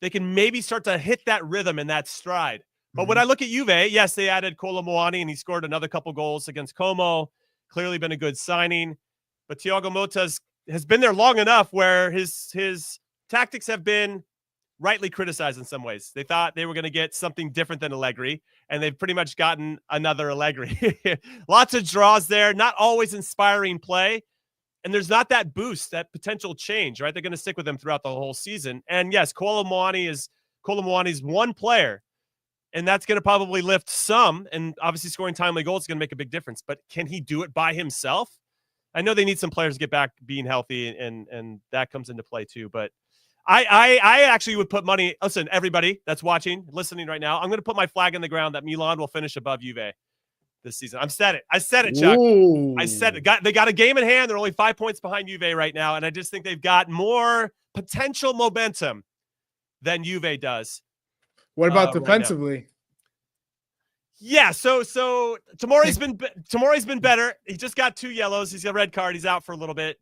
they can maybe start to hit that rhythm and that stride. But when I look at Juve, yes, they added Kolomuani, and he scored another couple goals against Como. Clearly been a good signing. But Thiago Motta has been there long enough where his tactics have been rightly criticized in some ways. They thought they were going to get something different than Allegri, and they've pretty much gotten another Allegri. Lots of draws there, not always inspiring play. And there's not that boost, that potential change, right? They're going to stick with him throughout the whole season. And yes, Kolomuani's one player, and that's going to probably lift some. And obviously scoring timely goals is going to make a big difference. But can he do it by himself? I know they need some players to get back being healthy, and that comes into play too. But I actually would put money. Listen, everybody that's watching, listening right now, I'm going to put my flag in the ground that Milan will finish above Juve this season. I said it, Chuck. Ooh. I said it. They got a game in hand. They're only 5 points behind Juve right now, and I just think they've got more potential momentum than Juve does. What about defensively? Right, yeah, so Tomori's been better. He just got 2 yellows. He's got a red card. He's out for a little bit.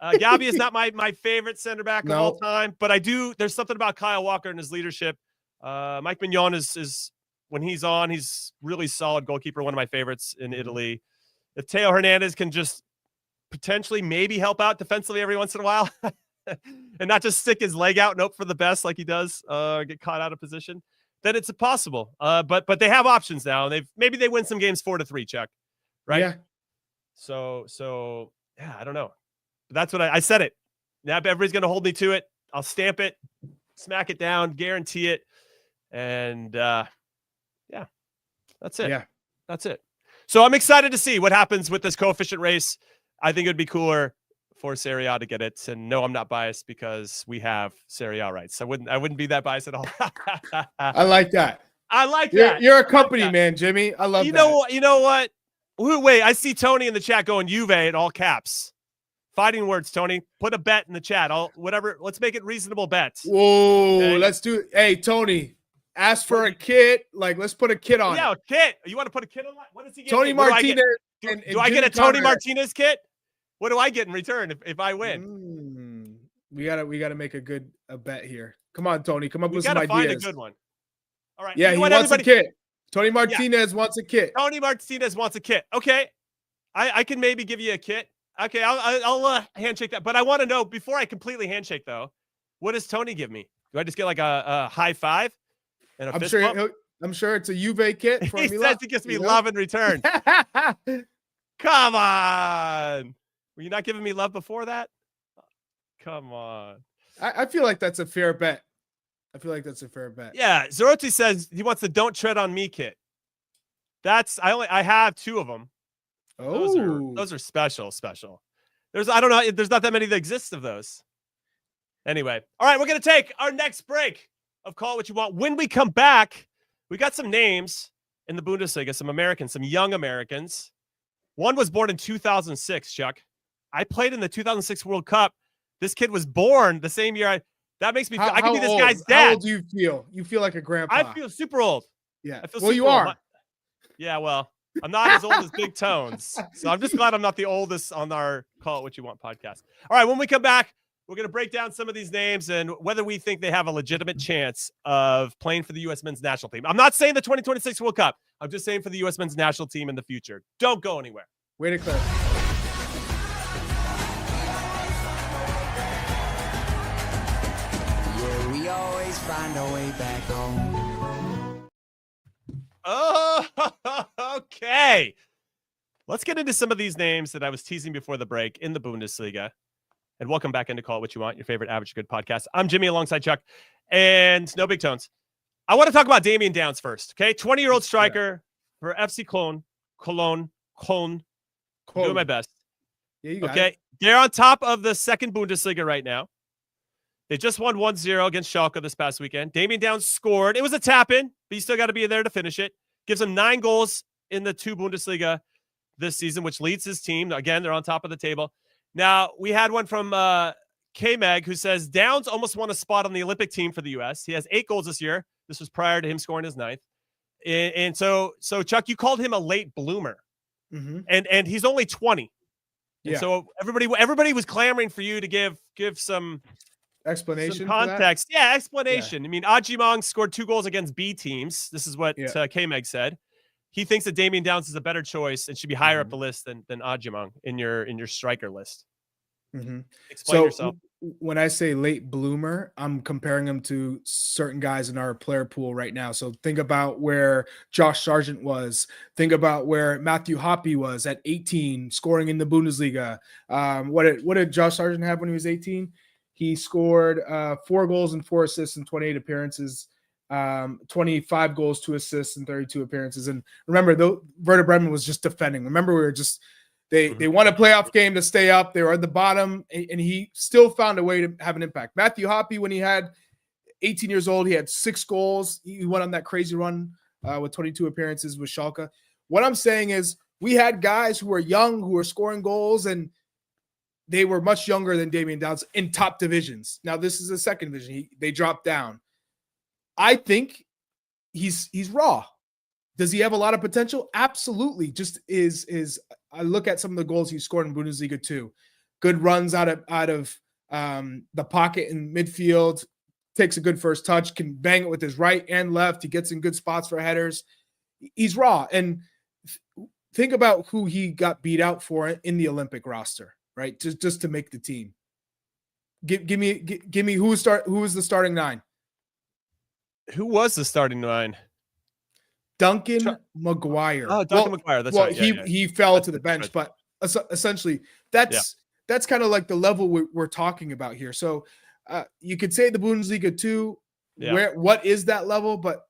Gabi is not my favorite center back of all time, but there's something about Kyle Walker and his leadership. Mike Mignon is when he's on, he's really solid goalkeeper, one of my favorites in Italy. If Teo Hernandez can just potentially maybe help out defensively every once in a while and not just stick his leg out and hope for the best like he does, get caught out of position, then it's possible. But they have options now. Maybe they win some games 4-3, Chuck. Right? Yeah. So yeah, I don't know. But that's what I said it. Now everybody's going to hold me to it. I'll stamp it, smack it down, guarantee it. And yeah, that's it. Yeah, that's it. So I'm excited to see what happens with this coefficient race. I think it would be cooler for Serie A to get it. And no, I'm not biased because we have Serie A rights. I wouldn't be that biased at all. I like that. I like that. You're a company man, Jimmy. I love that. You know what? Wait, I see Tony in the chat going Juve in all caps. Fighting words, Tony. Put a bet in the chat. Let's make it reasonable bets. Whoa, okay? Let's do it. Hey, Tony, ask for a kit. Like, let's put a kit on. Yeah, it. a kit. You want to put a kit on? What does he get? Tony Martinez. Do I get a Tony Martinez kit? What do I get in return if I win? We gotta make a bet here. Come on, Tony. Come up with some ideas. Find a good one. All right. Yeah, he wants a kit. Tony Martinez wants a kit. Tony Martinez wants a kit. Okay. I can maybe give you a kit. Okay, I'll handshake that. But I want to know, before I completely handshake, though, what does Tony give me? Do I just get like a high five and a fist bump? I'm sure it's a Juve kit. For He says he gives me love in return. Come on. Were you not giving me love before that? Come on. I feel like that's a fair bet. Yeah, Zoroti says he wants the "Don't Tread on Me" kit. I have 2 of them. Oh, those are special. There's not that many that exist of those. Anyway, all right, we're gonna take our next break of Call It What You Want. When we come back, we got some names in the Bundesliga, some young Americans. One was born in 2006, Chuck. I played in the 2006 World Cup. This kid was born the same year. That makes me feel I could be this guy's dad. How old do you feel? You feel like a grandpa. I feel super old. Yeah. You are. Yeah, well, I'm not as old as Big Tones. So I'm just glad I'm not the oldest on our Call It What You Want podcast. All right, when we come back, we're going to break down some of these names and whether we think they have a legitimate chance of playing for the U.S. men's national team. I'm not saying the 2026 World Cup. I'm just saying for the U.S. men's national team in the future. Don't go anywhere. Way to clarify. Yeah, we always find our way back home. Oh, okay. Let's get into some of these names that I was teasing before the break in the Bundesliga. And welcome back into Call It What You Want, your favorite Average Good podcast. I'm Jimmy alongside Chuck and no Big Tones. I want to talk about Damion Downs first, okay? 20-year-old striker for FC Cologne. I'm doing my best. Yeah, you got okay, they're on top of the second Bundesliga right now. They just won 1-0 against Schalke this past weekend. Damion Downs scored. It was a tap-in, but you still got to be there to finish it. Gives him 9 goals in the 2 Bundesliga this season, which leads his team. Again, they're on top of the table. Now, we had one from K-Meg who says, Downs almost won a spot on the Olympic team for the U.S. He has 8 goals this year. This was prior to him scoring his 9th. And so Chuck, you called him a late bloomer. Mm-hmm. And he's only 20. Yeah. So everybody was clamoring for you to give some explanation, some context. Yeah, explanation. Yeah. I mean, Ajimong scored 2 goals against B teams. This is what K-Meg said. He thinks that Damion Downs is a better choice and should be higher up the list than Ajimong in your striker list. Mm-hmm. Explain yourself. When I say late bloomer, I'm comparing him to certain guys in our player pool right now. So think about where Josh Sargent was. Think about where Matthew Hoppe was at 18, scoring in the Bundesliga. What did Josh Sargent have when he was 18? He scored 4 goals and 4 assists in 28 appearances. 25 goals, 2 assists, and 32 appearances. And remember, though, Werder Bremen was just defending. Remember, we were just they won a playoff game to stay up. They were at the bottom, and he still found a way to have an impact. Matthew Hoppe, when he had 18 years old, he had 6 goals. He went on that crazy run with 22 appearances with Schalke. What I'm saying is, we had guys who were young, who were scoring goals, and they were much younger than Damion Downs in top divisions. Now, this is the second division. They dropped down. I think he's raw. Does he have a lot of potential? Absolutely. Just is I look at some of the goals he scored in Bundesliga too. Good runs out of the pocket in midfield, takes a good first touch, can bang it with his right and left. He gets in good spots for headers. He's raw. And think about who he got beat out for in the Olympic roster, right? Just to make the team. Give me who was the starting 9? Who was the starting 9? Duncan McGuire. Oh, Duncan McGuire. That's right. Yeah, he fell to the bench, but essentially that's kind of like the level we're talking about here. So you could say the Bundesliga too. What is that level? But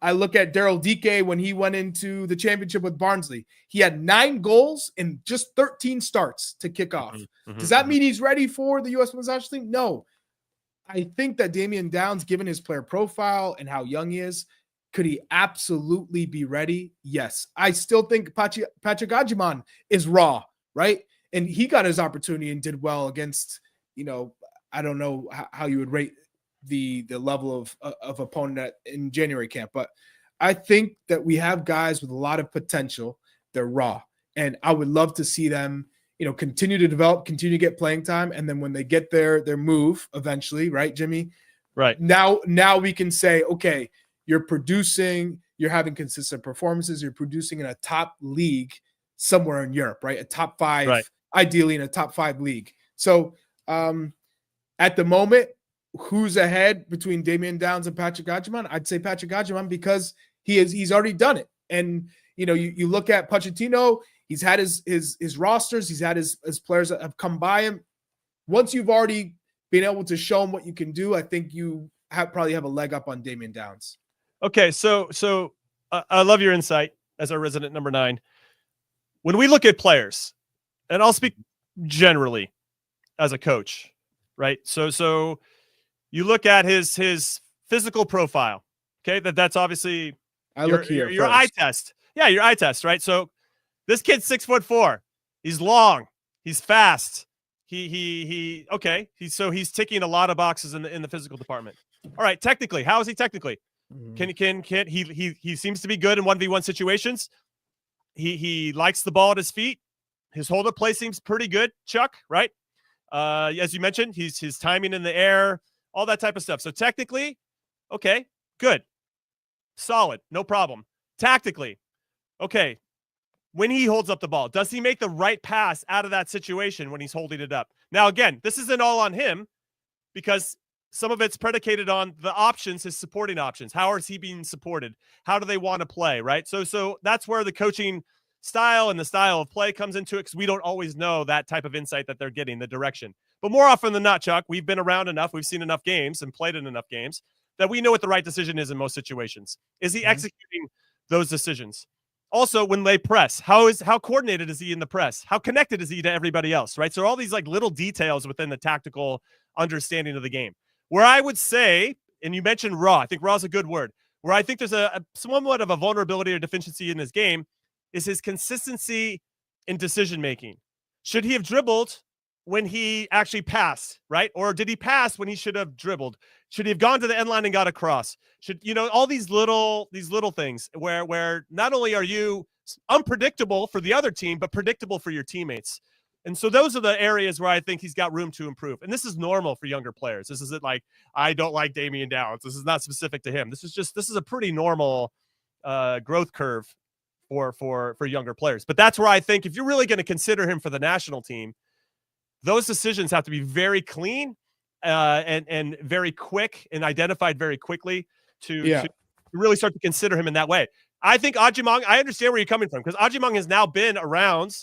I look at Daryl Dike when he went into the championship with Barnsley. He had 9 goals in just 13 starts to kick off. Does that mean he's ready for the U.S. men's national team? No. I think that Damion Downs, given his player profile and how young he is, could he absolutely be ready? Yes. I still think Patrick Ajimon is raw, right? And he got his opportunity and did well against, I don't know how you would rate the level of opponent in January camp. But I think that we have guys with a lot of potential. They're raw, and I would love to see them, continue to develop, continue to get playing time, and then when they get their move eventually, right, Jimmy? Right. Now we can say, okay, you're producing, you're having consistent performances, you're producing in a top league somewhere in Europe, right? A top 5, right. Ideally in a top 5 league. So at the moment, who's ahead between Damion Downs and Patrick Agyemang? I'd say Patrick Agyemang because he's already done it. And you look at Pochettino, he's had his rosters, he's had his players that have come by him. Once you've already been able to show him what you can do, I think you probably have a leg up on Damion Downs. Okay, so I love your insight as our resident number 9. When we look at players, and I'll speak generally as a coach, right? So you look at his physical profile. Okay, that's obviously your eye test. Yeah, your eye test, right? So this kid's 6'4". He's long. He's fast. He's ticking a lot of boxes in the physical department. All right, technically, how is he technically? Can he seems to be good in 1v1 situations. He likes the ball at his feet. His hold-up play seems pretty good, Chuck, right? As you mentioned, his timing in the air, all that type of stuff. So technically, okay, good. Solid, no problem. Tactically, okay, when he holds up the ball, does he make the right pass out of that situation when he's holding it up? Now, again, this isn't all on him because some of it's predicated on the options, his supporting options. How is he being supported? How do they want to play, right? So that's where the coaching style and the style of play comes into it because we don't always know that type of insight that they're getting, the direction. But more often than not, Chuck, we've been around enough, we've seen enough games and played in enough games that we know what the right decision is in most situations. Is he executing those decisions? Also, when they press, how coordinated is he in the press? How connected is he to everybody else, right? So all these like little details within the tactical understanding of the game. Where I would say, and you mentioned raw, I think raw is a good word, where I think there's a somewhat of a vulnerability or deficiency in his game is his consistency in decision-making. Should he have dribbled when he actually passed, right? Or did he pass when he should have dribbled? Should he have gone to the end line and got across? Should, all these little things where not only are you unpredictable for the other team, but predictable for your teammates. And so those are the areas where I think he's got room to improve. And this is normal for younger players. This isn't like, I don't like Damion Downs. This is not specific to him. This is a pretty normal growth curve for younger players. But that's where I think if you're really going to consider him for the national team, those decisions have to be very clean and very quick and identified very quickly to really start to consider him in that way. I think Agyemang, I understand where you're coming from because Agyemang has now been around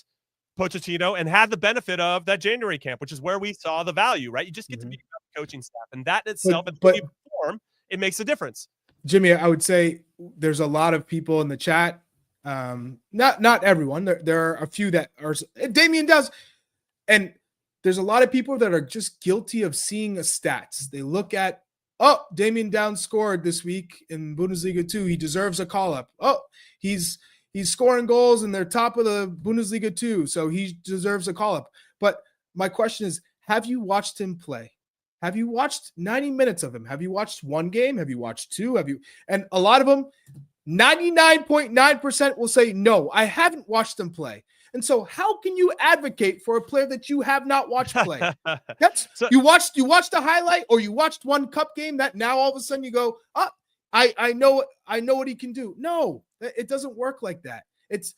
Pochettino and had the benefit of that January camp, which is where we saw the value, right? You just get to be a coaching staff, and that itself, it makes a difference. Jimmy, I would say there's a lot of people in the chat. Not everyone. There are a few that are Damion Downs, and there's a lot of people that are just guilty of seeing a stats. They look at, Damion Downs scored this week in Bundesliga 2. He deserves a call up. He's scoring goals and they're top of the Bundesliga 2, so he deserves a call up. But my question is, have you watched him play? Have you watched 90 minutes of him? Have you watched one game? Have you watched two? And a lot of them, 99.9% will say, no, I haven't watched him play. And so how can you advocate for a player that you have not watched play? You watched the highlight or you watched one cup game that now all of a sudden you go, I know what he can do. No, it doesn't work like that. It's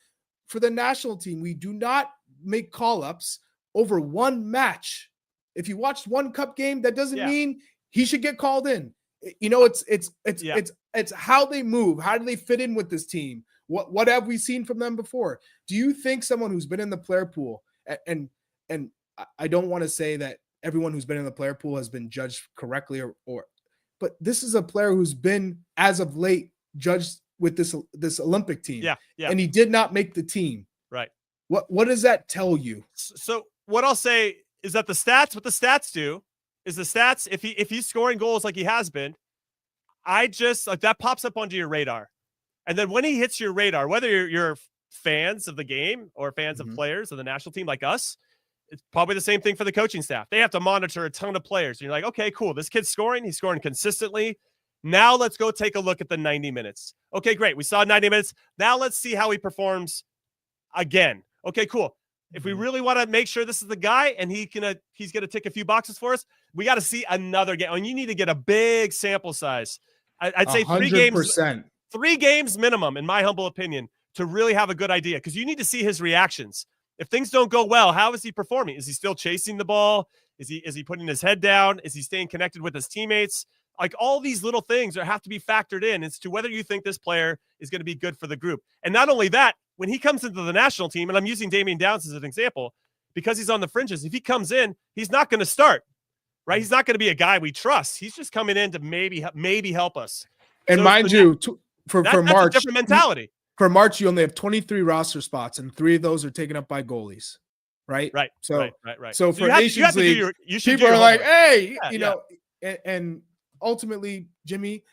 for the national team. We do not make call-ups over one match. If you watched one cup game, that doesn't mean he should get called in. It's how they move. How do they fit in with this team? What have we seen from them before? Do you think someone who's been in the player pool, and I don't want to say that everyone who's been in the player pool has been judged correctly but this is a player who's been, as of late, judged with this Olympic team. And he did not make the team. Right. What does that tell you? So what I'll say is that what the stats do is if he's scoring goals like he has been, that pops up onto your radar. And then when he hits your radar, whether you're fans of the game or fans of players of the national team like us, it's probably the same thing for the coaching staff. They have to monitor a ton of players. And you're like, okay, cool. This kid's scoring. He's scoring consistently. Now let's go take a look at the 90 minutes. Okay, great. We saw 90 minutes. Now let's see how he performs again. Okay, cool. If we really want to make sure this is the guy and he's going to tick a few boxes for us, we got to see another game. And you need to get a big sample size. I'd say 100%. 3 games minimum, in my humble opinion, to really have a good idea, because you need to see his reactions. If things don't go well, how is he performing? Is he still chasing the ball? Is he putting his head down? Is he staying connected with his teammates? Like, all these little things have to be factored in as to whether you think this player is going to be good for the group. And not only that, when he comes into the national team, and I'm using Damion Downs as an example, because he's on the fringes, if he comes in, he's not going to start, right? He's not going to be a guy we trust. He's just coming in to maybe help us. And mind you, for that's March, a different mentality. For March, you only have 23 roster spots, and 3 of those are taken up by goalies, right? Right. So, right. So for Nations League, people are like, hey, you know, and ultimately, Jimmy,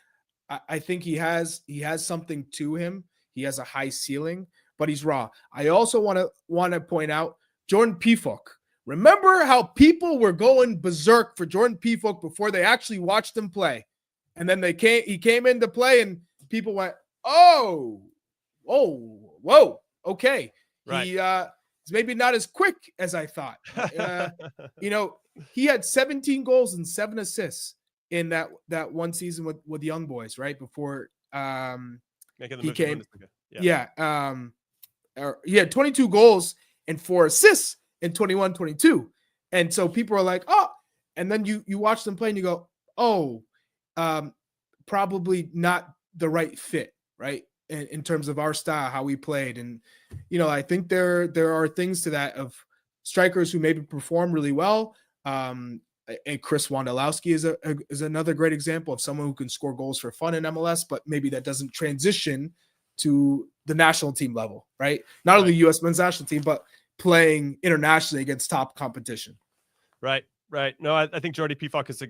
I think he has something to him. He has a high ceiling, but he's raw. I also want to point out Jordan Pifuk. Remember how people were going berserk for Jordan Pifuk before they actually watched him play, and then he came into play, and people went, oh, whoa, okay. Right. He's maybe not as quick as I thought. You know, he had 17 goals and 7 assists in that one season with the young boys, right? Before he came. He had 22 goals and 4 assists in 21-22. And so people are like, oh, and then you watch them play and you go, oh, probably not the right fit, right? In terms of our style, how we played. And, you know, I think there are things to that of strikers who maybe perform really well. And Chris Wondolowski is another great example of someone who can score goals for fun in MLS, but maybe that doesn't transition to the national team level, right? Not only U.S. men's national team, but playing internationally against top competition. Right. No, I think Jordan Pifuk is a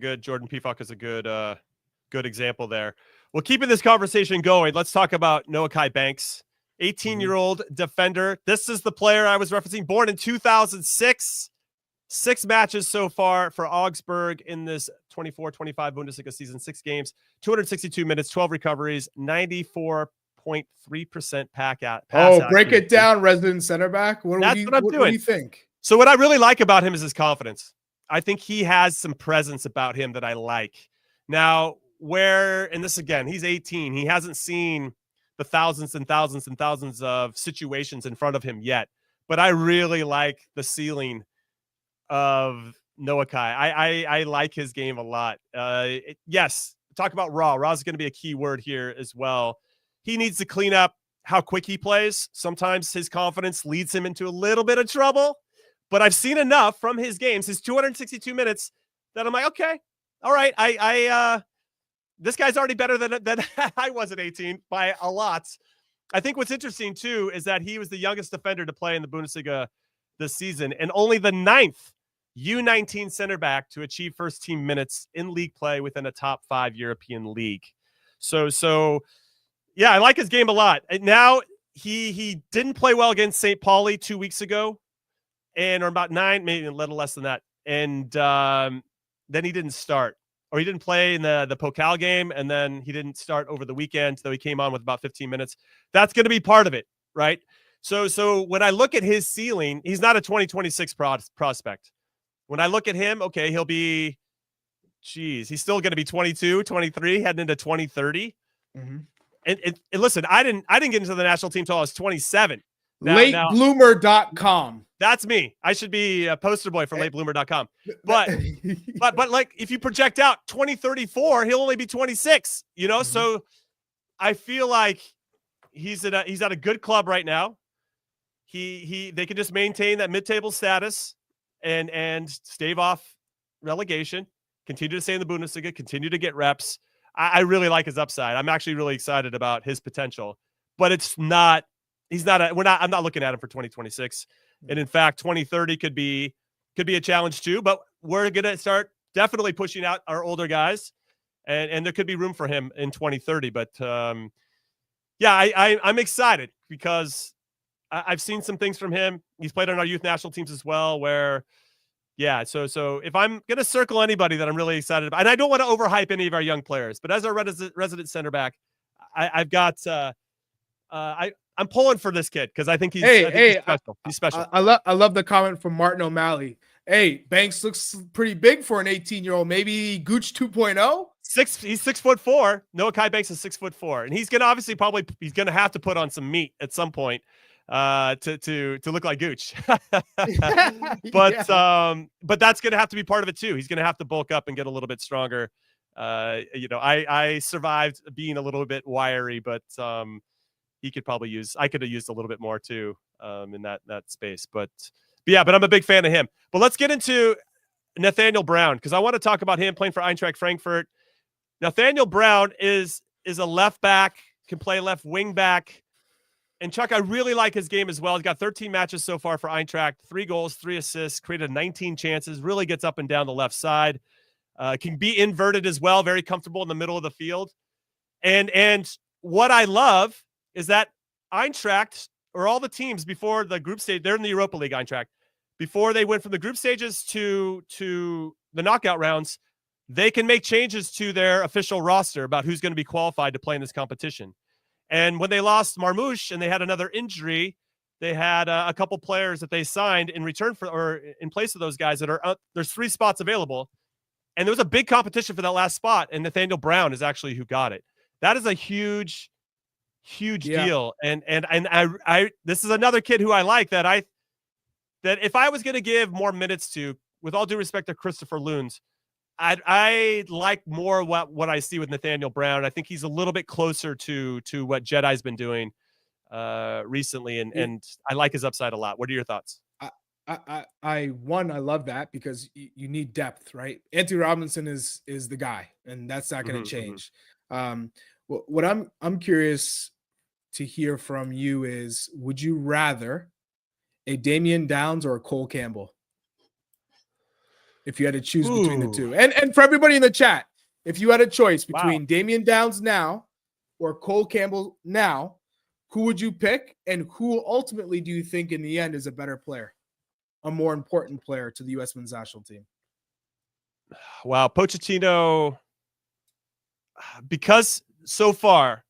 good example there. Well, keeping this conversation going, let's talk about Noahkai Banks, 18-year-old defender. This is the player I was referencing, born in 2006. 6 matches so far for Augsburg in this 24-25 Bundesliga season, 6 games, 262 minutes, 12 recoveries, 94.3% pass break it down, resident center back. What do you think? So what I really like about him is his confidence. I think he has some presence about him that I like. Now, and this again, he's 18. He hasn't seen the thousands and thousands and thousands of situations in front of him yet. But I really like the ceiling of Noahkai. I like his game a lot. Yes, talk about raw. Raw is going to be a key word here as well. He needs to clean up how quick he plays. Sometimes his confidence leads him into a little bit of trouble. But I've seen enough from his games, his 262 minutes, that I'm like, okay, all right. This guy's already better than I was at 18 by a lot. I think what's interesting, too, is that he was the youngest defender to play in the Bundesliga this season and only the 9th U19 center back to achieve first-team minutes in league play within a top 5 European league. So yeah, I like his game a lot. And now he didn't play well against St. Pauli 2 weeks ago, or about 9, maybe a little less than that. And then he didn't start. Or he didn't play in the Pokal game, and then he didn't start over the weekend, though he came on with about 15 minutes. That's going to be part of it, right? So when I look at his ceiling, he's not a 2026 prospect. When I look at him, okay, he'll be, he's still going to be 22, 23, heading into 2030. Mm-hmm. And listen, I didn't get into the national team until I was 27. LateBloomer.com. That's me. I should be a poster boy for latebloomer.com. But like if you project out 2034, he'll only be 26, you know? Mm-hmm. So I feel like he's at a good club right now. They can just maintain that mid-table status and stave off relegation, continue to stay in the Bundesliga, continue to get reps. I really like his upside. I'm actually really excited about his potential, but I'm not looking at him for 2026. And in fact, 2030 could be a challenge too, but we're going to start definitely pushing out our older guys and there could be room for him in 2030. But I'm excited because I've seen some things from him. He's played on our youth national teams as well, where, yeah. So if I'm going to circle anybody that I'm really excited about, and I don't want to overhype any of our young players, but as our resident center back, I've got, I'm pulling for this kid because I think he's special. He's special. I love the comment from Martin O'Malley. Hey, Banks looks pretty big for an 18-year-old. Maybe Gooch 2.0. He's 6'4". Noahkai Banks is 6'4", and he's gonna obviously he's gonna have to put on some meat at some point to look like Gooch. But that's gonna have to be part of it too. He's gonna have to bulk up and get a little bit stronger. I survived being a little bit wiry, but I could have used a little bit more too in that space. But I'm a big fan of him. But let's get into Nathaniel Brown, because I want to talk about him playing for Eintracht Frankfurt. Nathaniel Brown is a left back, can play left wing back. And Chuck, I really like his game as well. He's got 13 matches so far for Eintracht, 3 goals, 3 assists, created 19 chances, really gets up and down the left side. Can be inverted as well, very comfortable in the middle of the field. And what I love is that Eintracht, or all the teams before the group stage, they're in the Europa League, Eintracht, before they went from the group stages to the knockout rounds, they can make changes to their official roster about who's going to be qualified to play in this competition. And when they lost Marmoush and they had another injury, they had a couple players that they signed in return for, or in place of those guys that are there's 3 spots available. And there was a big competition for that last spot, and Nathaniel Brown is actually who got it. That is a huge deal. And I this is another kid who I like that if I was going to give more minutes to, with all due respect to Christopher Loons, I like more what I see with Nathaniel Brown. I think he's a little bit closer to what Jedi's been doing recently, and I like his upside a lot. What are your thoughts? I love that because you need depth, right? Anthony Robinson is the guy, and that's not going to change. What I'm curious to hear from you is, would you rather a Damion Downs or a Cole Campbell? If you had to choose between the two. And for everybody in the chat, if you had a choice between Damion Downs now or Cole Campbell now, who would you pick? And who ultimately do you think in the end is a better player, a more important player to the U.S. men's national team? Wow, Pochettino, because so far,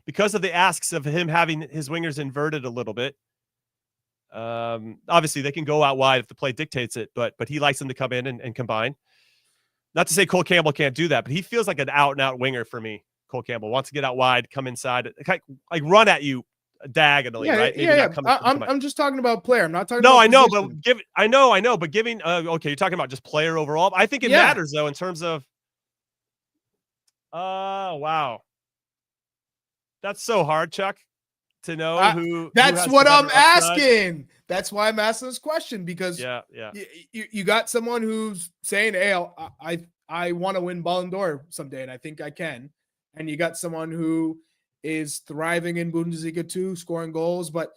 because of the asks of him having his wingers inverted a little bit, obviously they can go out wide if the play dictates it, but he likes them to come in and combine. Not to say Cole Campbell can't do that, but he feels like an out-and-out winger for me. Cole Campbell wants to get out wide, come inside, like run at you diagonally, right? I'm just talking about player. I'm not talking. No, about I know, position. I know, but giving. Okay, you're talking about just player overall. I think it matters though in terms of. Wow, that's so hard, Chuck, to know who. That's who what I'm upside. asking. That's why I'm asking this question, because you got someone who's saying, "Hey, I want to win Ballon d'Or someday, and I think I can," and you got someone who is thriving in Bundesliga too, scoring goals, but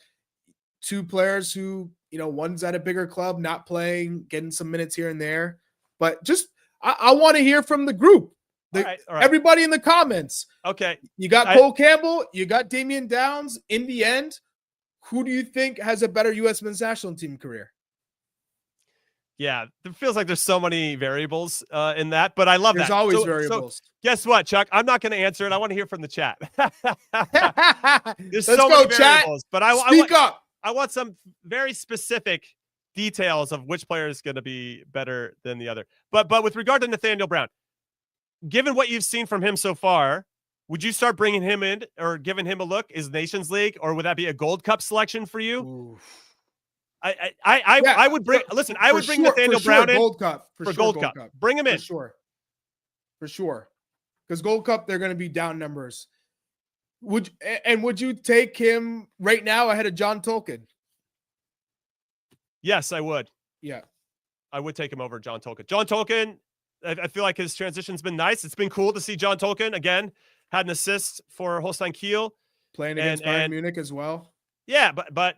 2 players who, one's at a bigger club, not playing, getting some minutes here and there. But just, I want to hear from the group. All right. Everybody in the comments. Okay. You got Cole Campbell, you got Damion Downs. In the end, who do you think has a better U.S. men's national team career? Yeah, it feels like there's so many variables in that, but I love that. There's always variables. So guess what, Chuck? I'm not going to answer it. I want to hear from the chat. There's Let's so go, many variables, chat. but I want some very specific details of which player is going to be better than the other. But with regard to Nathaniel Brown, given what you've seen from him so far, would you start bringing him in or giving him a look? Is Nations League, or would that be a Gold Cup selection for you? Ooh. I would bring. Listen, I would bring Nathaniel Brown in Gold Cup for Gold Cup. Bring him in for sure. Because Gold Cup, they're going to be down numbers. Would you take him right now ahead of John Tolkien? Yes, I would. Yeah, I would take him over John Tolkien. John Tolkien, I feel like his transition's been nice. It's been cool to see John Tolkien again. Had an assist for Holstein Kiel, playing against Bayern Munich as well. Yeah, but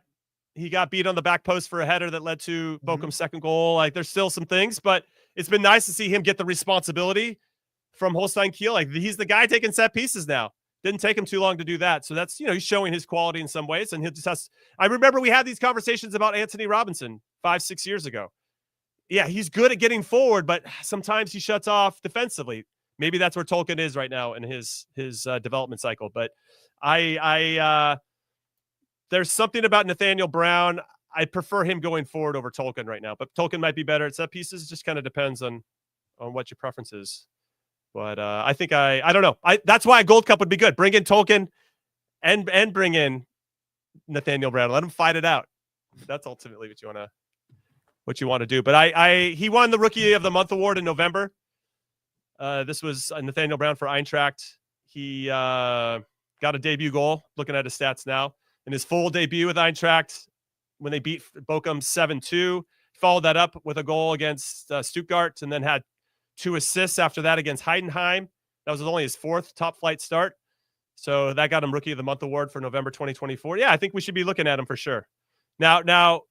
he got beat on the back post for a header that led to Bochum's second goal. Like, there's still some things, but it's been nice to see him get the responsibility from Holstein Kiel. Like, he's the guy taking set pieces now. Didn't take him too long to do that. So that's, he's showing his quality in some ways. And he just has, I remember we had these conversations about Anthony Robinson 5-6 years ago. Yeah, he's good at getting forward, but sometimes he shuts off defensively. Maybe that's where Tolkien is right now in his development cycle. But there's something about Nathaniel Brown. I prefer him going forward over Tolkien right now, but Tolkien might be better at set pieces. It just kind of depends on what your preference is. But I think I don't know. That's why a Gold Cup would be good. Bring in Tolkien and bring in Nathaniel Brown. Let him fight it out. That's ultimately what you want to do. But he won the Rookie of the Month award in November. This was Nathaniel Brown for Eintracht. He got a debut goal. Looking at his stats now, in his full debut with Eintracht, when they beat Bochum 7-2, followed that up with a goal against Stuttgart, and then had 2 assists after that against Heidenheim. That was only his 4th top flight start. So that got him Rookie of the Month award for November 2024. Yeah, I think we should be looking at him for sure. Now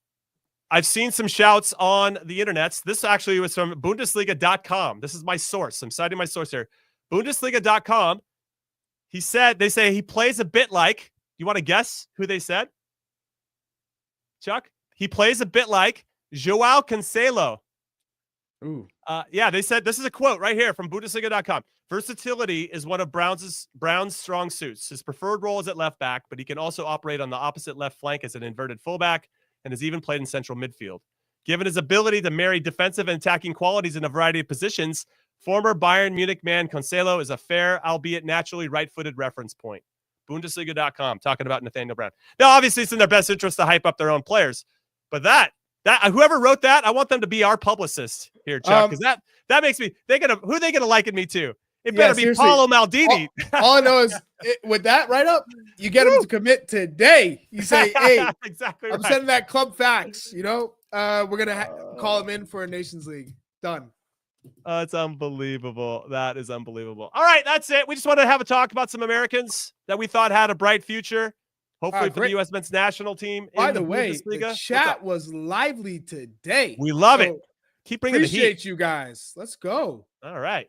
I've seen some shouts on the internets. This actually was from Bundesliga.com. This is my source. I'm citing my source here. Bundesliga.com. They say he plays a bit like, you want to guess who they said? Chuck? He plays a bit like Joao Cancelo. Ooh. Yeah, they said, this is a quote right here from Bundesliga.com. Versatility is one of Brown's strong suits. His preferred role is at left back, but he can also operate on the opposite left flank as an inverted fullback, and has even played in central midfield. Given his ability to marry defensive and attacking qualities in a variety of positions, former Bayern Munich man Cancelo is a fair, albeit naturally right-footed reference point. Bundesliga.com talking about Nathaniel Brown. Now, obviously, it's in their best interest to hype up their own players, but that whoever wrote that, I want them to be our publicist here, Chuck, because that makes me. Who are they gonna liken me to? It better be seriously. Paulo Maldini. All I know is with that right up, you get him to commit today. You say, "Hey, exactly. I'm right. sending that club fax. We're gonna call him in for a Nations League. Done." It's unbelievable. That is unbelievable. All right, that's it. We just wanted to have a talk about some Americans that we thought had a bright future. Hopefully for the U.S. men's national team. By the way, the chat was lively today. We love it. Keep bringing the heat. Appreciate you guys. Let's go. All right.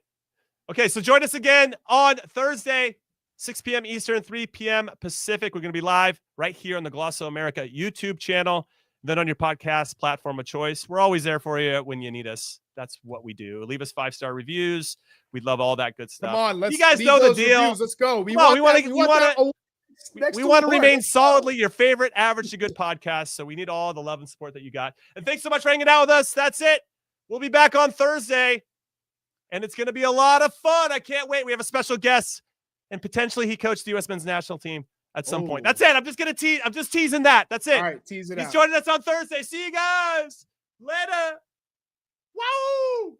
Okay, so join us again on Thursday, 6 p.m. Eastern, 3 p.m. Pacific. We're going to be live right here on the Glosso America YouTube channel, then on your podcast platform of choice. We're always there for you when you need us. That's what we do. Leave us 5-star reviews. We'd love all that good stuff. Come on, let's. You guys know the deal. Reviews. Let's go. We want to to remain solidly your favorite average to good podcast. So we need all the love and support that you got. And thanks so much for hanging out with us. That's it. We'll be back on Thursday, and it's going to be a lot of fun. I can't wait. We have a special guest, and potentially he coached the U.S. men's national team at some point. That's it. I'm just going to tease. I'm just teasing that. That's it. All right, tease it out. He's joining us on Thursday. See you guys later. Wow.